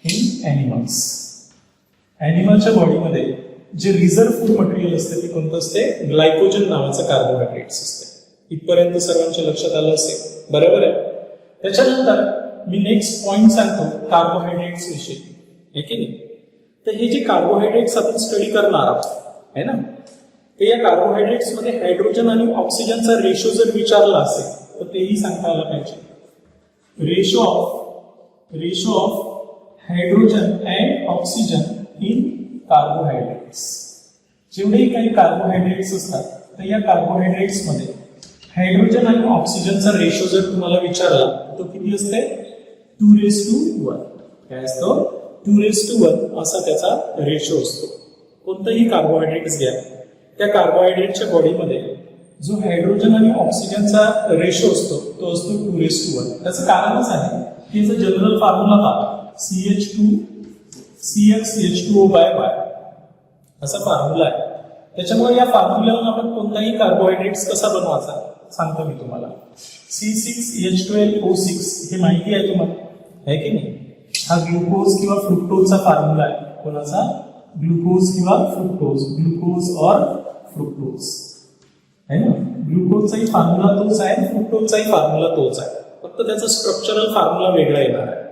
in animals एनिमलच्या बॉडीमध्ये जे रिझर्व फूड मटेरियल असते ते कोणतं असते ग्लायकोजन नावाचं कार्बोहायड्रेट्स असते इथपर्यंत सर्वांच्या लक्षात आलं असेल बरोबर आहे त्याच्यानंतर मी नेक्स्ट पॉइंट सांगतो कार्बोहायड्रेट्स विषयी आहे की नाही तर हे जे कार्बोहायड्रेट्स आपण स्टडी करणार आहोत आहे ना तर या कार्बोहायड्रेट्स मध्ये हायड्रोजन आणि ऑक्सिजनचा रेशो जर विचारला असेल तर तेही सांगता आलं पाहिजे ratio of hydrogen and oxygen in carbohydrates जेवढेही काही कार्बोहायड्रेट्स असतात तर या कार्बोहायड्रेट्स मध्ये हायड्रोजन आणि ऑक्सिजनचा रेशो जर तुम्हाला विचारला तो किती असते 2:1 काय असतो 2:1 असा त्याचा रेशो असतो कोणतंही कार्बोहायड्रेट्स घ्या त्या कार्बोहायड्रेटच्या बॉडीमध्ये जो हायड्रोजन आणि ऑक्सिजनचा रेशो असतो तो असतो 2:1 त्याचं कारणच आहे की याचा जनरल फॉर्म्युला पहा CH2CXCH2O/Y असा फॉर्म्युला आहे त्याच्यामुळे या फॉर्म्युल्यावरून आपण कोणताही कार्बोहायड्रेट्स कसा बनवायचा सांगतो मी तुम्हाला C6H12O6 हे माहिती आहे तुम्हाला आहे की नाही हा ग्लुकोज किंवा फ्रुक्टोजचा फॉर्म्युला आहे कोणाचा ग्लुकोज किंवा ग्लुकोज और फ्रुक्टोज है ना ग्लुकोजचाही फॉर्म्युला तोच आहे फ्रुक्टोजचाही फॉर्म्युला तोच आहे फक्त त्याचा स्ट्रक्चरल फॉर्म्युला वेगळा येणार आहे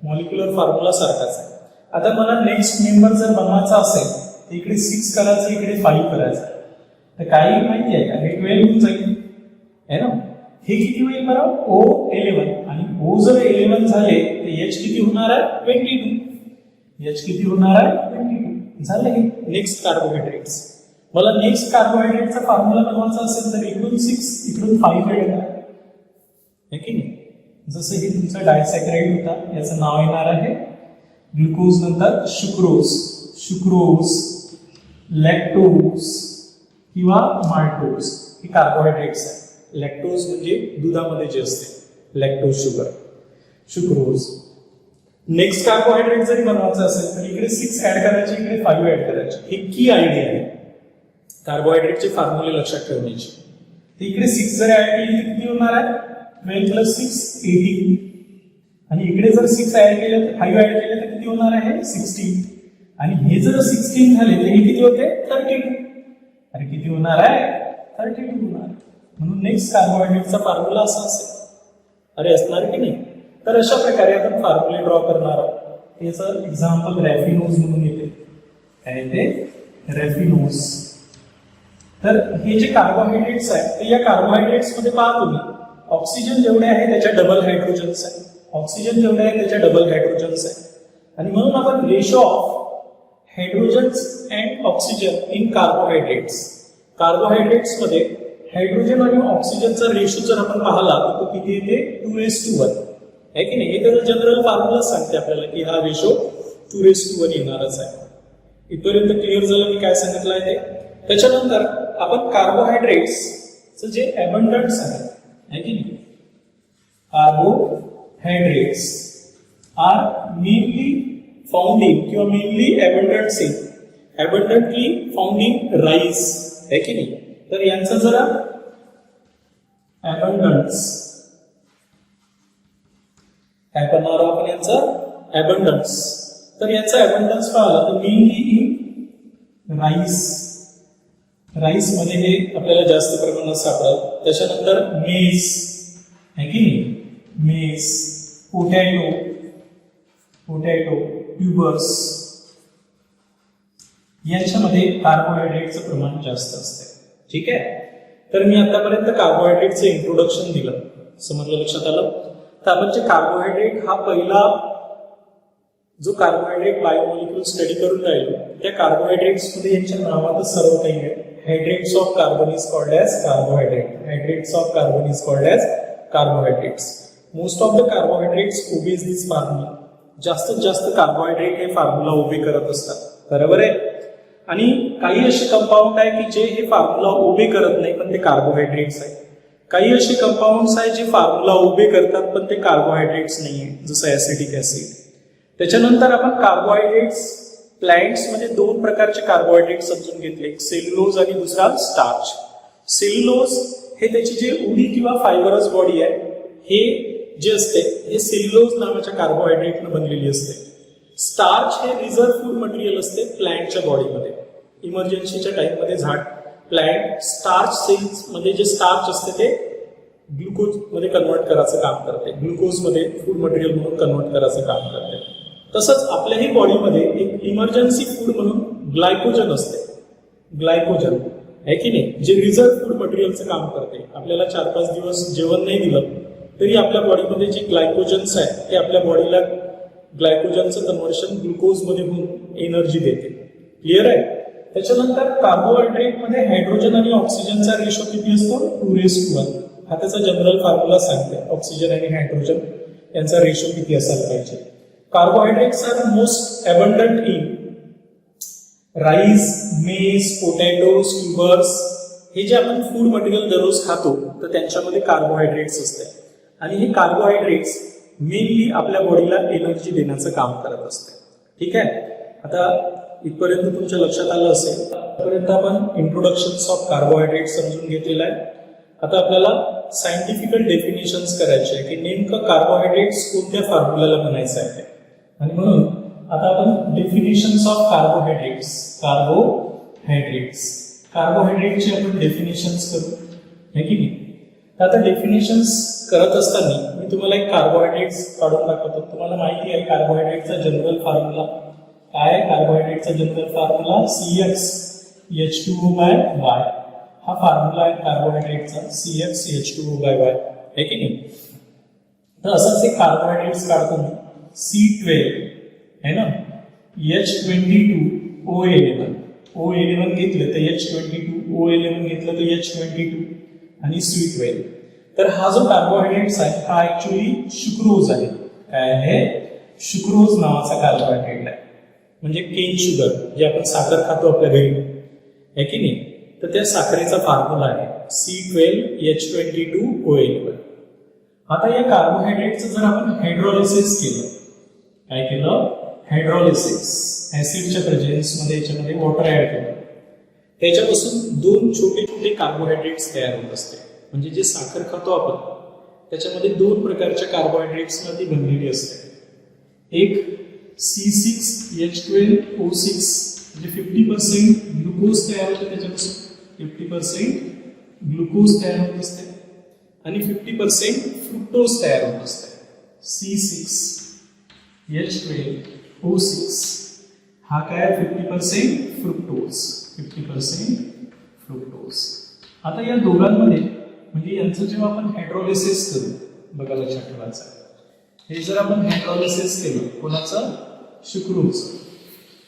मॉलिक्युलर फॉर्म्युला सारखाच आहे आता मला नेक्स्ट मेंबर जर बनवायचा असेल तर इकडे 6 करायचं इकडे 5 करायचं तर काही माहिती आहे का हे 12 होऊन जाईल है ना हे किती होईल बरं O11 आणि O जर 11 झाले तर H किती होणार आहे 22 H किती होणार आहे 22 झालं हे नेक्स्ट कार्बोहायड्रेट्स मला नेक्स्ट कार्बोहायड्रेटचा फॉर्म्युला बनवायचा असेल तर इकडून 6 इकडून 5 येणार आहे की नाही जसं हे तुमचं डायसॅकराइड होता याचं नाव येणार आहे ग्लुकोज नंतर शुक्रोज लॅक्टोज किंवा माल्टोज हे कार्बोहायड्रेट्स आहे लॅक्टोज म्हणजे दुधामध्ये जे असते lactose sugar, sucrose. Next carbohydrate जरी बनवायचं असेल तर इकडे 6 ऍड करायचे, इकडे 5 ऍड करायचे. ही की आयडिया आहे कार्बोहायड्रेटचे फॉर्म्युले लक्षात ठेवण्याची. तर इकडे 6 जर ऍड केली तर किती होणार आहे? 12 + 6 18. आणि इकडे जर 6 ऍड केले तर 5 ऍड केले तर किती होणार आहे? 16. आणि हे जर 16 झाले तर हे किती होते? 32. अरे किती होणार आहे? 32 होणार. म्हणून नेक्स्ट कार्बोहायड्रेटचा फॉर्म्युला असा असेल. अरे असणार की नाही? तर अशा प्रकारे आपण फॉर्म्युले ड्रॉ करणार आहोत. याचं एक्झाम्पल रॅफिनोज म्हणून येते. काय येते? रॅफिनोज. तर हे जे कार्बोहायड्रेट्स आहेत ते या कार्बोहायड्रेट्स मध्ये पहा तुम्ही, ऑक्सिजन जेवढे आहे त्याच्या डबल हायड्रोजन्स आहे, ऑक्सिजन जेवढे आहे त्याच्या डबल हायड्रोजन्स आहे. आणि म्हणून आपण ratio of hydrogens and oxygen in carbohydrates, carbohydrates मध्ये हायड्रोजन आणि ऑक्सिजनचा रेशो जर आपण पाहिला तर तो किती येते? 2:1 आहे की नाही? हे तर जनरल फॉर्म्युला सांगते आपल्याला की हा रेशो 2:1 येणारच आहे. इथपर्यंत क्लिअर झालं मी काय सांगितलं आहे ते. त्याच्यानंतर आपण कार्बोहायड्रेट्स जे अबंडन्स आहे की नाही, carbohydrates are mainly found in किंवा mainly abundantly found in rice आहे की नाही. तर यांचं जरा अबंडन्स काय करणार आहोत आपण यांचं? अबंडन्स. तर याचं अबंडन्स पाहिलं तर मेनली इन राईस, राईस मध्ये हे आपल्याला जास्त प्रमाणात सापडेल. त्याच्यानंतर मेज आहे की नाही, मेज, पोटॅटो, ट्यूबर्स यांच्यामध्ये कार्बोहायड्रेटचं प्रमाण जास्त असते. ठीक आहे. तर मी आतापर्यंत कार्बोहायड्रेटचं इंट्रोडक्शन दिलं, समजलं, लक्षात आलं. तर आपण जे कार्बोहायड्रेट हा पहिला जो कार्बोहायड्रेट बायोमॉलिक्यूल स्टडी करून राहिलो त्या कार्बोहायड्रेट्स मध्ये यांच्या नावातच सर्व काही आहे. Hydrates of carbon is called as carbohydrate. Hydrates of carbon is called as carbohydrates. Most of the carbohydrates obeys this formula. जास्तीत जास्त कार्बोहायड्रेट हे फॉर्म्युला ओबे करत असतात, बरोबर आहे. आणि काही असे कंपाऊंड आहे की जे हे फॉर्म्युला ओबे करत नाही पण ते कार्बोहायड्रेट्स आहेत. काही असे कंपाऊंड्स आहेत जे फॉर्म्युला ओबे करतात पण ते कार्बोहायड्रेट्स नाही आहे, जसं ऍसिडिक ऍसिड. त्याच्यानंतर आपण कार्बोहायड्रेट्स प्लांट्स मध्ये 2 प्रकारचे कार्बोहायड्रेट समजून घेतले, एक सेल्युलोज आणि दुसरा स्टार्च. सेल्युलोज हे त्याची जे उडी किंवा फायबरस बॉडी आहे हे जे असते हे सेल्युलोज नावाच्या कार्बोहायड्रेटनं बनलेली असते. स्टार्च हे रिझर्व्ह फूड मटेरियल असते प्लांटच्या बॉडीमध्ये. इमर्जन्सीच्या टाइममध्ये झाड प्लांट स्टार्च सेल्स मध्ये जे स्टार्च असते ते ग्लुकोज मध्ये कन्वर्ट करायचं काम करते, ग्लुकोज मध्ये फूड मटेरियल म्हणून कन्वर्ट करायचं काम करते. तसंच आपल्याही बॉडीमध्ये एक इमर्जन्सी फूड म्हणून ग्लायकोजन असते, ग्लायकोजन आहे की नाही, जे रिझर्व्ह फूड मटेरियलचं काम करते. आपल्याला 4-5 दिवस जेवण नाही दिलं तरी आपल्या बॉडीमध्ये जे ग्लायकोजन्स आहे ते आपल्या बॉडीला ग्लायकोजनचं कन्व्हर्शन ग्लुकोज मध्ये होऊन एनर्जी देते. क्लिअर आहे. त्याच्यानंतर कार्बोहायड्रेट मध्ये हायड्रोजन आणि ऑक्सिजनचा रेशो किती असतो? 2:1. हा त्याचा जनरल फॉर्म्युला सांगते ऑक्सिजन आणि हायड्रोजन यांचा रेशो किती असायला पाहिजे. Carbohydrates are most abundant in rice, maize, potatoes, tubers. हे जे आपण फूड मटेरियल दररोज खातो तर त्यांच्यामध्ये कार्बोहायड्रेट्स असते आणि हे कार्बोहायड्रेट्स मेनली आपल्या बॉडीला एनर्जी देण्याचं काम करत असते. ठीक आहे. आता इथपर्यंत तुमच्या लक्षात आलं असेल. आतापर्यंत आपण इंट्रोडक्शन ऑफ कार्बोहायड्रेट समजून घेतलेलं आहे. आता आपल्याला सायंटिफिकल डेफिनेशन्स करायचे आहे की नेमकं कार्बोहायड्रेट्स कोणत्या फॉर्म्युलाला म्हणायचं आहे. आणि म्हणून आता आपण डेफिनेशन्स ऑफ कार्बोहायड्रेट्स, कार्बोहायड्रेटचे आपण डेफिनेशन्स करू है की नाही. आता डेफिनेशन्स करत असताना मी तुम्हाला एक कार्बोहायड्रेट्स काढून दाखवतो. तुम्हाला माहिती आहे कार्बोहायड्रेटचा जनरल फॉर्म्युला काय आहे? कार्बोहायड्रेटचा जनरल फॉर्म्युला CxH2O/Y. हा फॉर्म्युला आहे कार्बोहायड्रेटचा, CxH2O/Y है की नाही. तर असंच एक कार्बोहायड्रेट्स काढतो मी, C12 है ना, H22O11, O11 घेतलं तर H22, O11 घेतलं तर H22 आणि C12. तर हा जो कार्बोहायड्रेट्स आहे हा ऍक्च्युअली शुक्रोज आहे. काय आहे? शुक्रोज नावाचा कार्बोहायड्रेट आहे. म्हणजे केन शुगर जे आपण साखर खातो आपल्या घरी आहे की नाही, तर त्या साखरेचा फॉर्म्युला आहे C12H22O11. आता या कार्बोहायड्रेटचं जर आपण हायड्रोलिसिस केलं, काय केलं? हायड्रोलिसिस, ऍसिडच्या प्रेझेन्समध्ये याच्यामध्ये वॉटर ऍड केलं, त्याच्यापासून दोन छोटे छोटे कार्बोहायड्रेट्स तयार होत असते. म्हणजे जे साखर खातो आपण त्याच्यामध्ये दोन प्रकारच्या कार्बोहायड्रेट्स मध्ये बनलेली असते. एक C6H12O6 म्हणजे 50% ग्लुकोज तयार होते, त्याच्यापासून 50% ग्लुकोज तयार होत असते आणि 50% फ्रुक्टोज तयार होत असते. C6H12O6 हा काय? 50% फ्रुक्टोज, 50% फ्रुक्टोज. आता या दोघांमध्ये म्हणजे यांचं जेव्हा आपण हायड्रोलिसिस करू, बघा लक्षात ठेवायचं, हे जर आपण हायड्रोलिसिस केलं कोणाचं? शुक्रोजचं.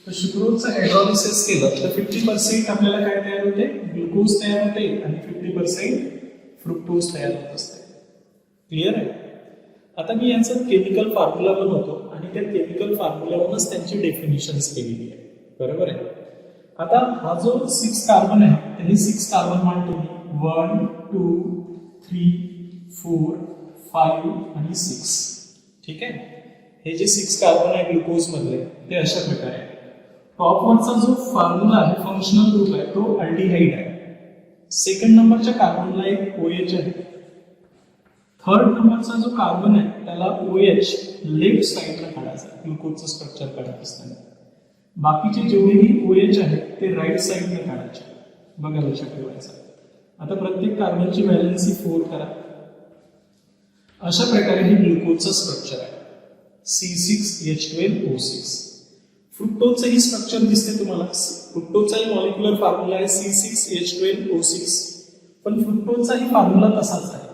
तर शुक्रोजचं हायड्रोलिसिस केलं तर 50% आपल्याला काय तयार होते? ग्लुकोज तयार होते आणि 50% फ्रुक्टोज तयार होत असते. क्लिअर आहे? आता मी यांचं केमिकल फॉर्म्युला बनवतो आणि त्या केमिकल फॉर्म्युल्यावरूनच त्यांची डेफिनेशन्स केलेली आहे. बरोबर आहे? आता हा जो 6 कार्बन आहे त्याने 6 कार्बन मांडतो मी 1, 2, 3, 4, 5 आणि 6. ठीक आहे? हे जे 6 कार्बन आहे ग्लुकोज मधले ते अशा प्रकारे आहे. टॉपवरचा जो फॉर्म्युला आहे, फंक्शनल ग्रुप आहे, तो अल्डिहाइड आहे. सेकंड नंबरच्या कार्बनला एक OH आहे. थर्ड नंबरचा जो कार्बन आहे त्याला OH लेफ्ट साइडला काढायचा ग्लुकोजचं स्ट्रक्चर काढत असताना. बाकीचे जेवढेही OH आहेत ते राईट साइडला काढायचे. बघा लक्षात ठेवायचं. आता प्रत्येक कार्बनची व्हॅलेन्सी 4 करा. अशा प्रकारे हे ग्लुकोजचं स्ट्रक्चर आहे, C6H12O6. फ्रुक्टोजचंही स्ट्रक्चर दिसते तुम्हाला. फ्रुक्टोजचाही मॉलिक्युलर फॉर्म्युला आहे C6H12O6, पण फ्रुक्टोजचाही फॉर्म्युला तसाच आहे.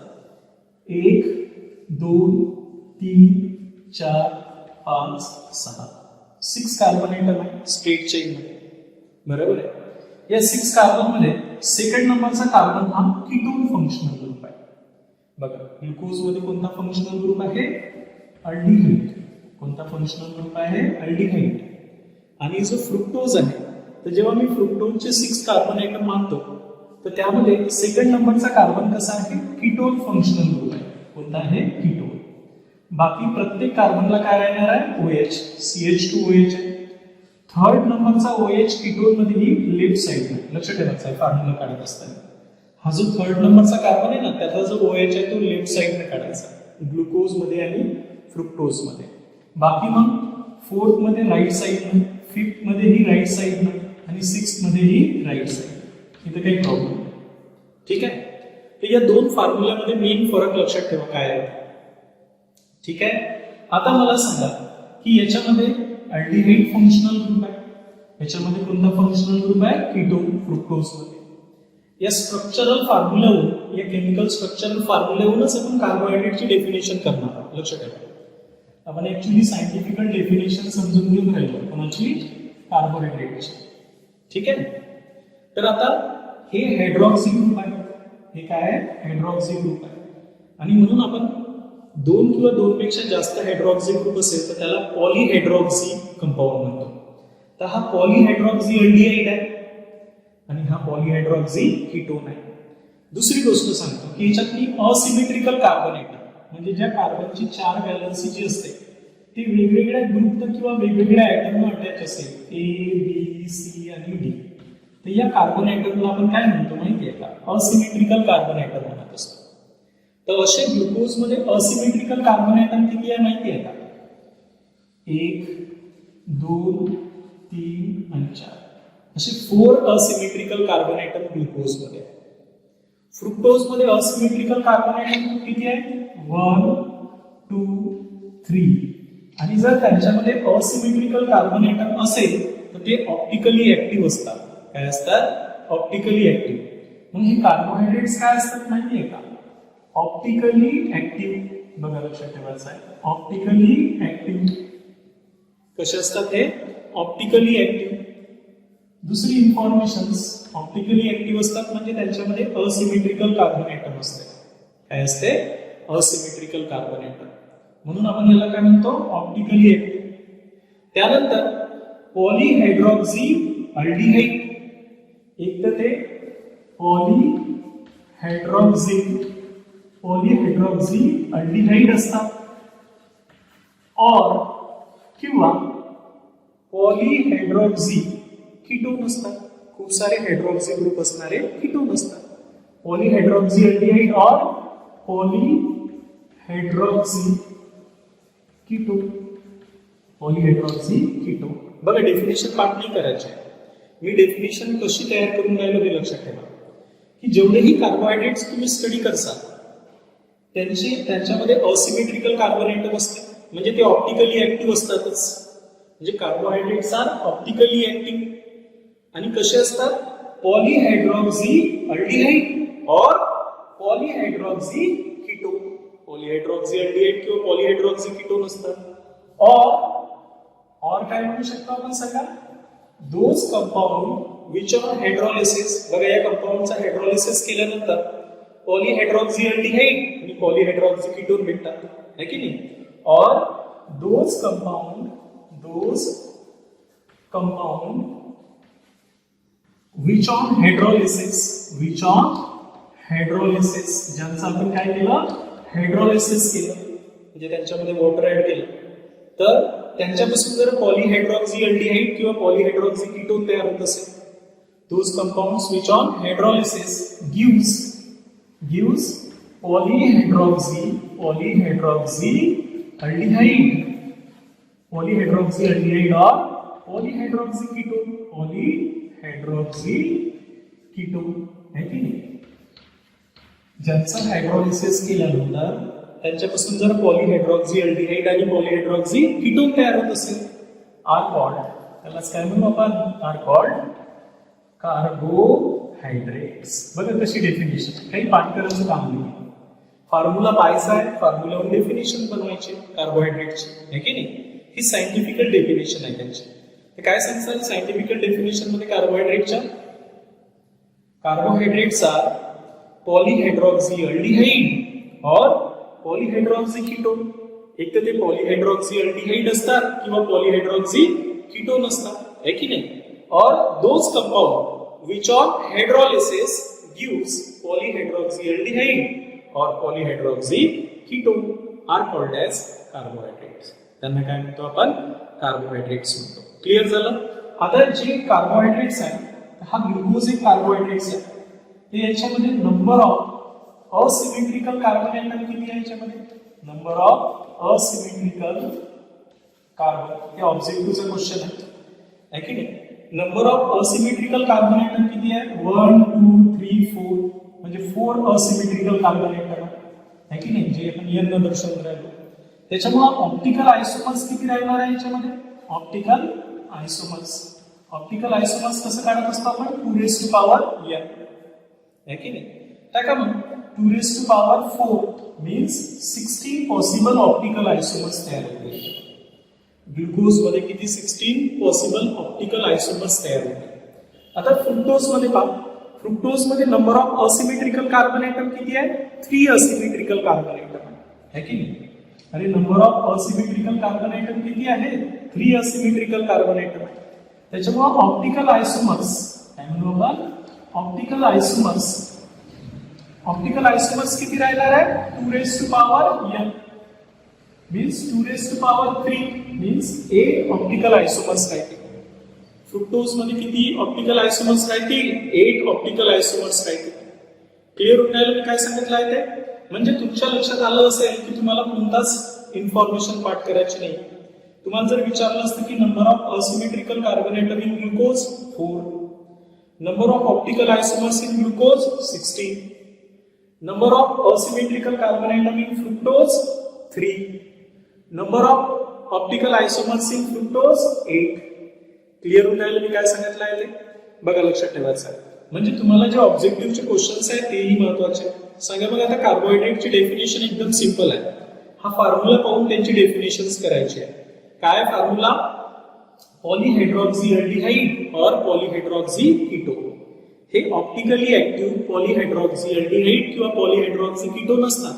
1, 2, 3, 4, 5, 6. 6 कार्बन ॲटम आहे स्ट्रेट चेन मध्ये. बरोबर आहे? या 6 कार्बन मध्ये सेकंड नंबरचा कार्बन हा कीटोन फंक्शनल ग्रुप आहे. बघा, ग्लुकोज मध्ये कोणता फंक्शनल ग्रुप आहे? अल्डिहाइड. कोणता फंक्शनल ग्रुप आहे? अल्डिहाइड. आणि जो फ्रुक्टोज आहे, तर जेव्हा मी फ्रुक्टोजचे 6 कार्बन ॲटम मानतो तर त्यामध्ये सेकंड नंबरचा कार्बन कसा आहे? कीटोन फंक्शनल ग्रुप आहे. कोणता आहे? कीटोन. बाकी प्रत्येक कार्बनला काय राहणार आहे? OH, CH2OH आहे. थर्ड नंबरचा OH कीटोन मध्येही लेफ्ट साइडला, लक्षात ठेवायचं आहे फॉर्म्युला काढत असताना. हा जो थर्ड नंबरचा कार्बन आहे ना त्याचा जो OH आहे तो लेफ्ट साइडने काढायचा ग्लुकोज मध्ये आणि फ्रुक्टोज मध्ये. बाकी मग फोर्थ मध्ये राईट साइडने, फिफ्थ मध्येही राईट साइडने आणि सिक्स्थ मध्येही राईट साइड. इथे काही प्रॉब्लेम नाही. ठीक आहे? तर या दोन फॉर्म्युल्यामध्ये मेन फरक लक्षात ठेवा काय आहे. ठीक आहे? आता मला सांगा की याच्यामध्ये अल्डिहाइड फंक्शनल ग्रुप आहे, याच्यामध्ये कोणता फंक्शनल ग्रुप आहे? कीटोन फ्रुक्टोज मध्ये. या स्ट्रक्चरल फॉर्म्युलावरून, या केमिकल स्ट्रक्चरल फॉर्म्युलावरूनच आपण कार्बोहायड्रेटची डेफिनेशन करणार आहोत. लक्षात ठेवा. आपण ऍक्च्युअली सायंटिफिकल डेफिनेशन समजून घेऊन राहिलो कोणाची? कार्बोहायड्रेटची. ठीक आहे? तर आता हे हायड्रॉक्सी ग्रुप आहे. हे काय आहे? हायड्रॉक्सी ग्रुप आहे. आणि म्हणून आपण 2 किंवा 2 पेक्षा जास्त हायड्रॉक्सी ग्रुप असेल तर त्याला पॉलीहायड्रॉक्सी कंपाऊंड म्हणतो. तर हा पॉलीहायड्रॉक्सी अल्डिहाइड आहे आणि हा पॉलीहायड्रॉक्सी कीटोन आहे. दुसरी गोष्ट सांगतो की याच्यातली असिमेट्रिकल कार्बन ॲटम म्हणजे ज्या कार्बनची 4 व्हॅलन्सी जी असते ती वेगवेगळ्या ग्रुपनं किंवा वेगवेगळ्या ॲटमनं अटॅच असेल, A, B, C आणि D. तर या कार्बन ॲटमला आपण काय म्हणतो माहिती आहे का? असिमेट्रिकल कार्बन ॲटम म्हणत असतो. तर असे ग्लुकोज मध्ये असिमेट्रिकल कार्बन ॲटम किती आहे माहिती आहे का? 1, 2, 3 आणि 4 असे 4 असिमेट्रिकल कार्बन ॲटम ग्लुकोज मध्ये. फ्रुक्टोज मध्ये असिमेट्रिकल कार्बन ॲटम किती आहे? 1, 2, 3. आणि जर त्यांच्यामध्ये असिमेट्रिकल कार्बन ॲटम असेल तर ते ऑप्टिकली ऍक्टिव्ह असतात. काय असतात? Optically active. मग हे कार्बोहायड्रेट्स काय असतात माहिती आहे का? Optically active. बघा लक्षात ठेवायचं आहे. ऑप्टिकली ऍक्टिव्ह कसे असतात हे? Optically active. दुसरी इन्फॉर्मेशन, ऑप्टिकली ऍक्टिव्ह असतात म्हणजे त्यांच्यामध्ये असिमेट्रिकल कार्बन ॲटम असते. काय असते? Asymmetrical carbon atom. म्हणून आपण याला काय म्हणतो? Optically active. त्यानंतर पॉलीहायड्रॉक्सी अल्डिहाइड. एक तर ते पॉलीहायड्रॉक्सी पॉलीहायड्रॉक्सी अल्डिहाइड असतात और किंवा पॉलीहायड्रॉक्सी कीटोन असतात. खूप सारे हायड्रॉक्सी ग्रुप असणारे कीटोन असतात. पॉलीहायड्रॉक्सी अल्डिहाइड और पॉलीहायड्रॉक्सी कीटोन. पॉलीहायड्रॉक्सी कीटोन. बघा डेफिनेशन पाठ नाही करायचे. मी डेफिनेशन कशी तयार करून राहिलो हे लक्षात ठेवा की जेवढेही कार्बोहायड्रेट्स तुम्ही स्टडी करसाल त्यांच्यामध्ये असिमेट्रिकल कार्बन ऍटम असते, म्हणजे ते ऑप्टिकली ऍक्टिव्ह असतातच. म्हणजे कार्बोहायड्रेट्स आर ऑप्टिकली ऍक्टिव्ह आणि कसे असतात पॉलीहायड्रॉक्सी अल्डिहाइड और पॉलीहायड्रॉक्सी कीटोन. पॉलीहायड्रॉक्सी अल्डिहाइड किंवा पॉलीहायड्रॉक्सी कीटोन असतात. और काय म्हणू शकतो आपण सांगा those compound which on hydrolysis. बघा या कंपाउंडचा हायड्रोलिसिस केल्यानंतर पॉलीहायड्रॉक्सी अल्डिहाइड आणि पॉलीहायड्रॉक्सी कीटोन भेटतात है की नाही. और those compound which on hydrolysis ज्यांचं आपण काय केलं हायड्रोलिसिस केलं म्हणजे त्यांच्यामध्ये वॉटर ऍड केलं तर त्यांच्यापासून जर पॉलीहायड्रॉक्सी अल्डिहाइड किंवा पॉलीहायड्रॉक्सी कीटोन तयार होत असेल those compounds which on hydrolysis gives polyhydroxy aldehyde और पॉलीहायड्रॉक्सी कीटोन है की नाही. ज्यांचं हायड्रोलिसिस केल्यानंतर त्यांच्यापासून जर पॉलीहायड्रॉक्सी अल्डिहाइड आणि पॉलीहायड्रॉक्सी कीटोन तयार होत असेल आर कॉल्ड त्यालाच काय म्हणू आपण आर कॉल्ड कार्बोहायड्रेट्स. बघा कशी डेफिनेशन काही पाठ करायचं काम नाही. फॉर्म्युला पाहायचा आहे फॉर्म्युलावर डेफिनेशन बनवायचे कार्बोहायड्रेटचे है की नाही. ही सायंटिफिकल डेफिनेशन आहे त्यांची. तर काय सांगताल सायंटिफिकल डेफिनेशन मध्ये कार्बोहायड्रेटच्या कार्बोहायड्रेट्स आर पॉलीहायड्रॉक्सी अल्डिहाइड और पॉलीहायड्रॉक्सी कीटोन. एक तर ते पॉलीहायड्रॉक्सी अल्डिहाइड असतात किंवा पॉलीहायड्रॉक्सी कीटोन असतात है की नाही. और those compound which on hydrolysis gives polyhydroxy aldehyde और polyhydroxy ketone are called as carbohydrates. त्यांना काय म्हणतो आपण कार्बोहायड्रेट्स म्हणतो. क्लिअर झालं. आता जे कार्बोहायड्रेट्स आहे हा ग्लुकोज एक कार्बोहायड्रेट्स आहे ते याच्यामध्ये number of asymmetrical carbon atom किती आहे याच्यामध्ये नंबर ऑफ असिमेट्रिकल कार्बन. हे ऑब्जेक्टिव्हचा क्वेश्चन आहे की नाही. Number of asymmetrical carbon atom किती आहे 1 2 3 4 म्हणजे 4 असिमेट्रिकल कार्बन ऍटम आहे की नाही जे आपण n न दर्शवून राहिलो. त्याच्यामुळे ऑप्टिकल आयसोमर्स किती राहणार आहे याच्यामध्ये ऑप्टिकल आयसोमर्स कसं काढत असतो आपण 2 पॉवर n है की नाही. टाका मग 2 पॉवर 4 मीन्स 16 पॉसिबल ऑप्टिकल आयसोमर्स तयार होतील. ग्लुकोज मध्ये किती 16 पॉसिबल ऑप्टिकल आयसोमर्स तयार होतील. आता फ्रुक्टोज मध्ये पहा फ्रुक्टोज मध्ये number of asymmetrical carbon atom किती आहे 3 असिमेट्रिकल कार्बन ऍटम है की नाही. आणि number of asymmetrical carbon atom किती आहे 3 असिमेट्रिकल कार्बन ऍटम. त्याच्यामुळे ऑप्टिकल आयसोमर्स काय म्हणू आपण ऑप्टिकल आयसोमर्स किती राहणार आहे 2 power n means 2 power 3 means 8 optical आयसोमर्स राहतील. फ्रुक्टोज मध्ये किती ऑप्टिकल आयसोमर्स राहतील 8 ऑप्टिकल आयसोमर्स राहतील. क्लिअर होऊन राहिलं मी काय सांगितलं आहे ते. म्हणजे तुमच्या लक्षात आलं असेल की तुम्हाला कोणताच इन्फॉर्मेशन पाठ करायची नाही. तुम्हाला जर विचारलं असतं की number of asymmetrical carbon atom in glucose 4 number of optical आयसोमर्स in glucose 16 number of asymmetrical carbon atom in fructose 3 number of optical आयसोमर्स in fructose 8. Clear होऊन राहिलं मी काय सांगितलं आहे ते. बघा लक्षात ठेवायचं आहे. म्हणजे तुम्हाला जे ऑब्जेक्टिव्हचे क्वेश्चन्स आहेत तेही महत्वाचे. सांगा बघा आता कार्बोहायड्रेटची डेफिनेशन एकदम सिंपल आहे. हा फॉर्म्युला पाहून त्यांची डेफिनेशन्स करायची आहे. काय फॉर्म्युला पॉलीहायड्रॉक्सी अल्डिहाइड और पॉलीहायड्रॉक्सी कीटोन. हे ऑप्टिकली ऍक्टिव्ह पॉलीहायड्रॉक्सी अल्डिहाइड किंवा पॉलीहायड्रॉक्सी कीटोन असतात.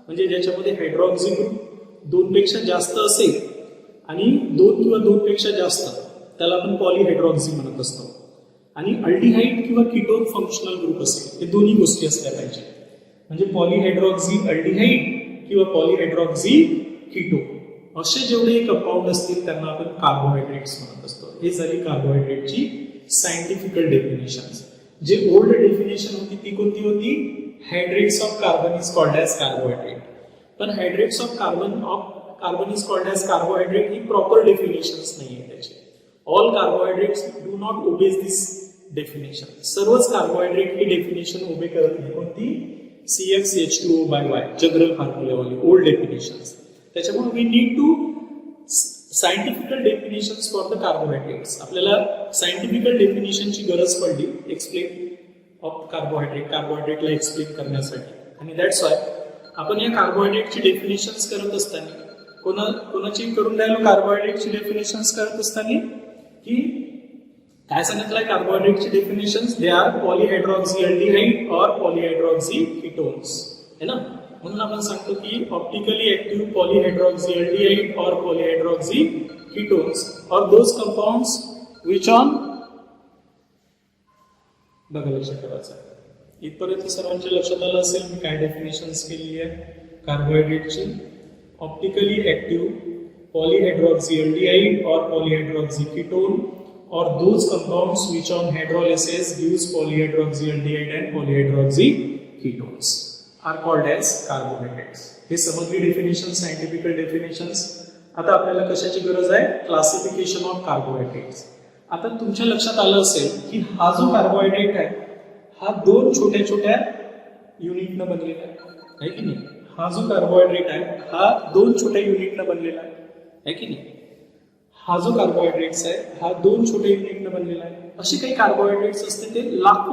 म्हणजे ज्याच्यामध्ये हायड्रॉक्सी ग्रुप 2 पेक्षा जास्त असेल आणि 2 किंवा 2 पेक्षा जास्त त्याला आपण पॉलीहायड्रॉक्सी म्हणत असतो. आणि अल्डिहाइड किंवा कीटोन फंक्शनल ग्रुप असेल हे दोन्ही गोष्टी असल्या पाहिजे. म्हणजे पॉलिहायड्रॉक्सी अल्डिहाइड किंवा पॉलिहायड्रॉक्सी कीटोन असे जेवढे कंपाऊंड असतील त्यांना आपण कार्बोहायड्रेट्स म्हणत असतो. हे झाली कार्बोहायड्रेटची सायंटिफिकल डेफिनेशन. जे ओल्ड डेफिनेशन होती ती कोणती होती? Hydrates of carbon is called as carbohydrate. पण hydrates of carbon is called as carbohydrate ही प्रॉपर डेफिनेशन्स नाही आहे त्याची. All carbohydrates do not obeys this definition. सर्वच कार्बोहायड्रेट ही डेफिनेशन ओबे करत नाही. कोणती? CFCH2O/Y जनरल फॉर्म्युलावाली ओल्ड डेफिनेशन्स. त्याच्यामुळे we need to scientifical definitions for the carbohydrates. आपल्याला सायंटिफिकल डेफिनेशनची गरज पडली एक्सप्लेन ऑफ कार्बोहायड्रेटला एक्सप्लेन करण्यासाठी. आणि दॅट्स वाय आपण या कार्बोहायड्रेटची डेफिनेशन्स करत असताना कोणाची करून राहिलो? कार्बोहायड्रेटची डेफिनेशन्स करत असताना की काय सांगितलंय कार्बोहायड्रेटची डेफिनेशन्स? दे आर पॉलिहायड्रॉक्सी अल्डिहाइड और पॉलिहायड्रॉक्सी कीटोन्स है ना. म्हणून आपण सांगतो की ऑप्टिकली ऍक्टिव्ह पॉलिहायड्रॉक्सी अल्डिहाइड और पॉलिहायड्रॉक्सी कीटोन्स और दोज कंपाउंड्स विच ऑन बघा लक्षात ठेवायचं. इथपर्यंत सर्वांच्या लक्षात आलं असेल मी काय डेफिनेशन्स केली आहे कार्बोहायड्रेटची. Optically active polyhydroxyaldehyde or polyhydroxyketone or those compounds which on hydrolysis gives polyhydroxyaldehyde and polyhydroxyketones are called as carbohydrates. हे समजली डेफिनेशन, सायंटिफिकल डेफिनेशन्स. आता आपल्याला कशाची गरज आहे? Classification of carbohydrates. आता तुमच्या लक्षात आलं असेल की हा जो कार्बोहायड्रेट आहे हा दोन छोट्या छोट्या युनिटनं बनलेला आहे की नाही. हा जो कार्बोहायड्रेट आहे हा दोन छोट्या युनिटनं बनलेला आहे की नाही. हा जो कार्बोहायड्रेट्स आहे हा दोन छोट्या युनिटनं बनलेला आहे. असे काही कार्बोहायड्रेट्स असते ते लाखो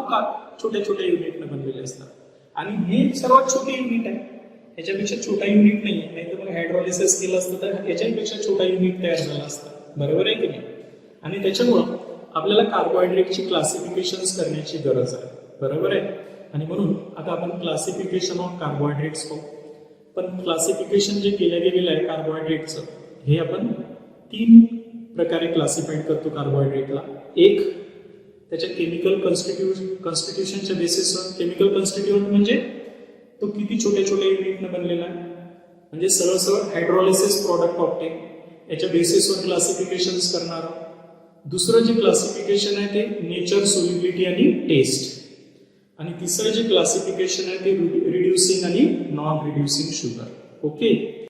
छोट्या छोट्या युनिटनं बनलेले असतात. आणि हे सर्वात छोटे युनिट आहे. याच्यापेक्षा छोटा युनिट नाही आहे. नाही तर मग हायड्रोलिसिस केलं असतं तर याच्यापेक्षा छोटा युनिट तयार झाला असता. बरोबर आहे की नाही. आणि त्याच्यामुळं आपल्याला कार्बोहायड्रेटची क्लासिफिकेशन्स करण्याची गरज आहे. बरोबर आहे. आणि म्हणून आता आपण क्लासिफिकेशन ऑफ कार्बोहायड्रेट्स पाहू. पण क्लासिफिकेशन जे केलं गेलेलं आहे कार्बोहायड्रेटचं हे आपण 3 प्रकारे क्लासिफाईड करतो कार्बोहायड्रेटला. एक त्याच्या केमिकल कॉन्स्टिट्यूशनच्या बेसिसवर. केमिकल कॉन्स्टिट्यूशन म्हणजे तो किती छोट्या छोट्या युनिटनं बनलेला आहे. म्हणजे सरळ सरळ हायड्रोलिसिस प्रॉडक्ट ऑप्टेन याच्या बेसिसवर क्लासिफिकेशन्स करणार. दुसरं जे क्लासिफिकेशन आहे ते नेचर, सोल्युबिलिटी आणि टेस्ट. आणि तिसरं जे क्लासिफिकेशन आहे ते रिड्युसिंग आणि नॉन रिड्युसिंग शुगर. ओके.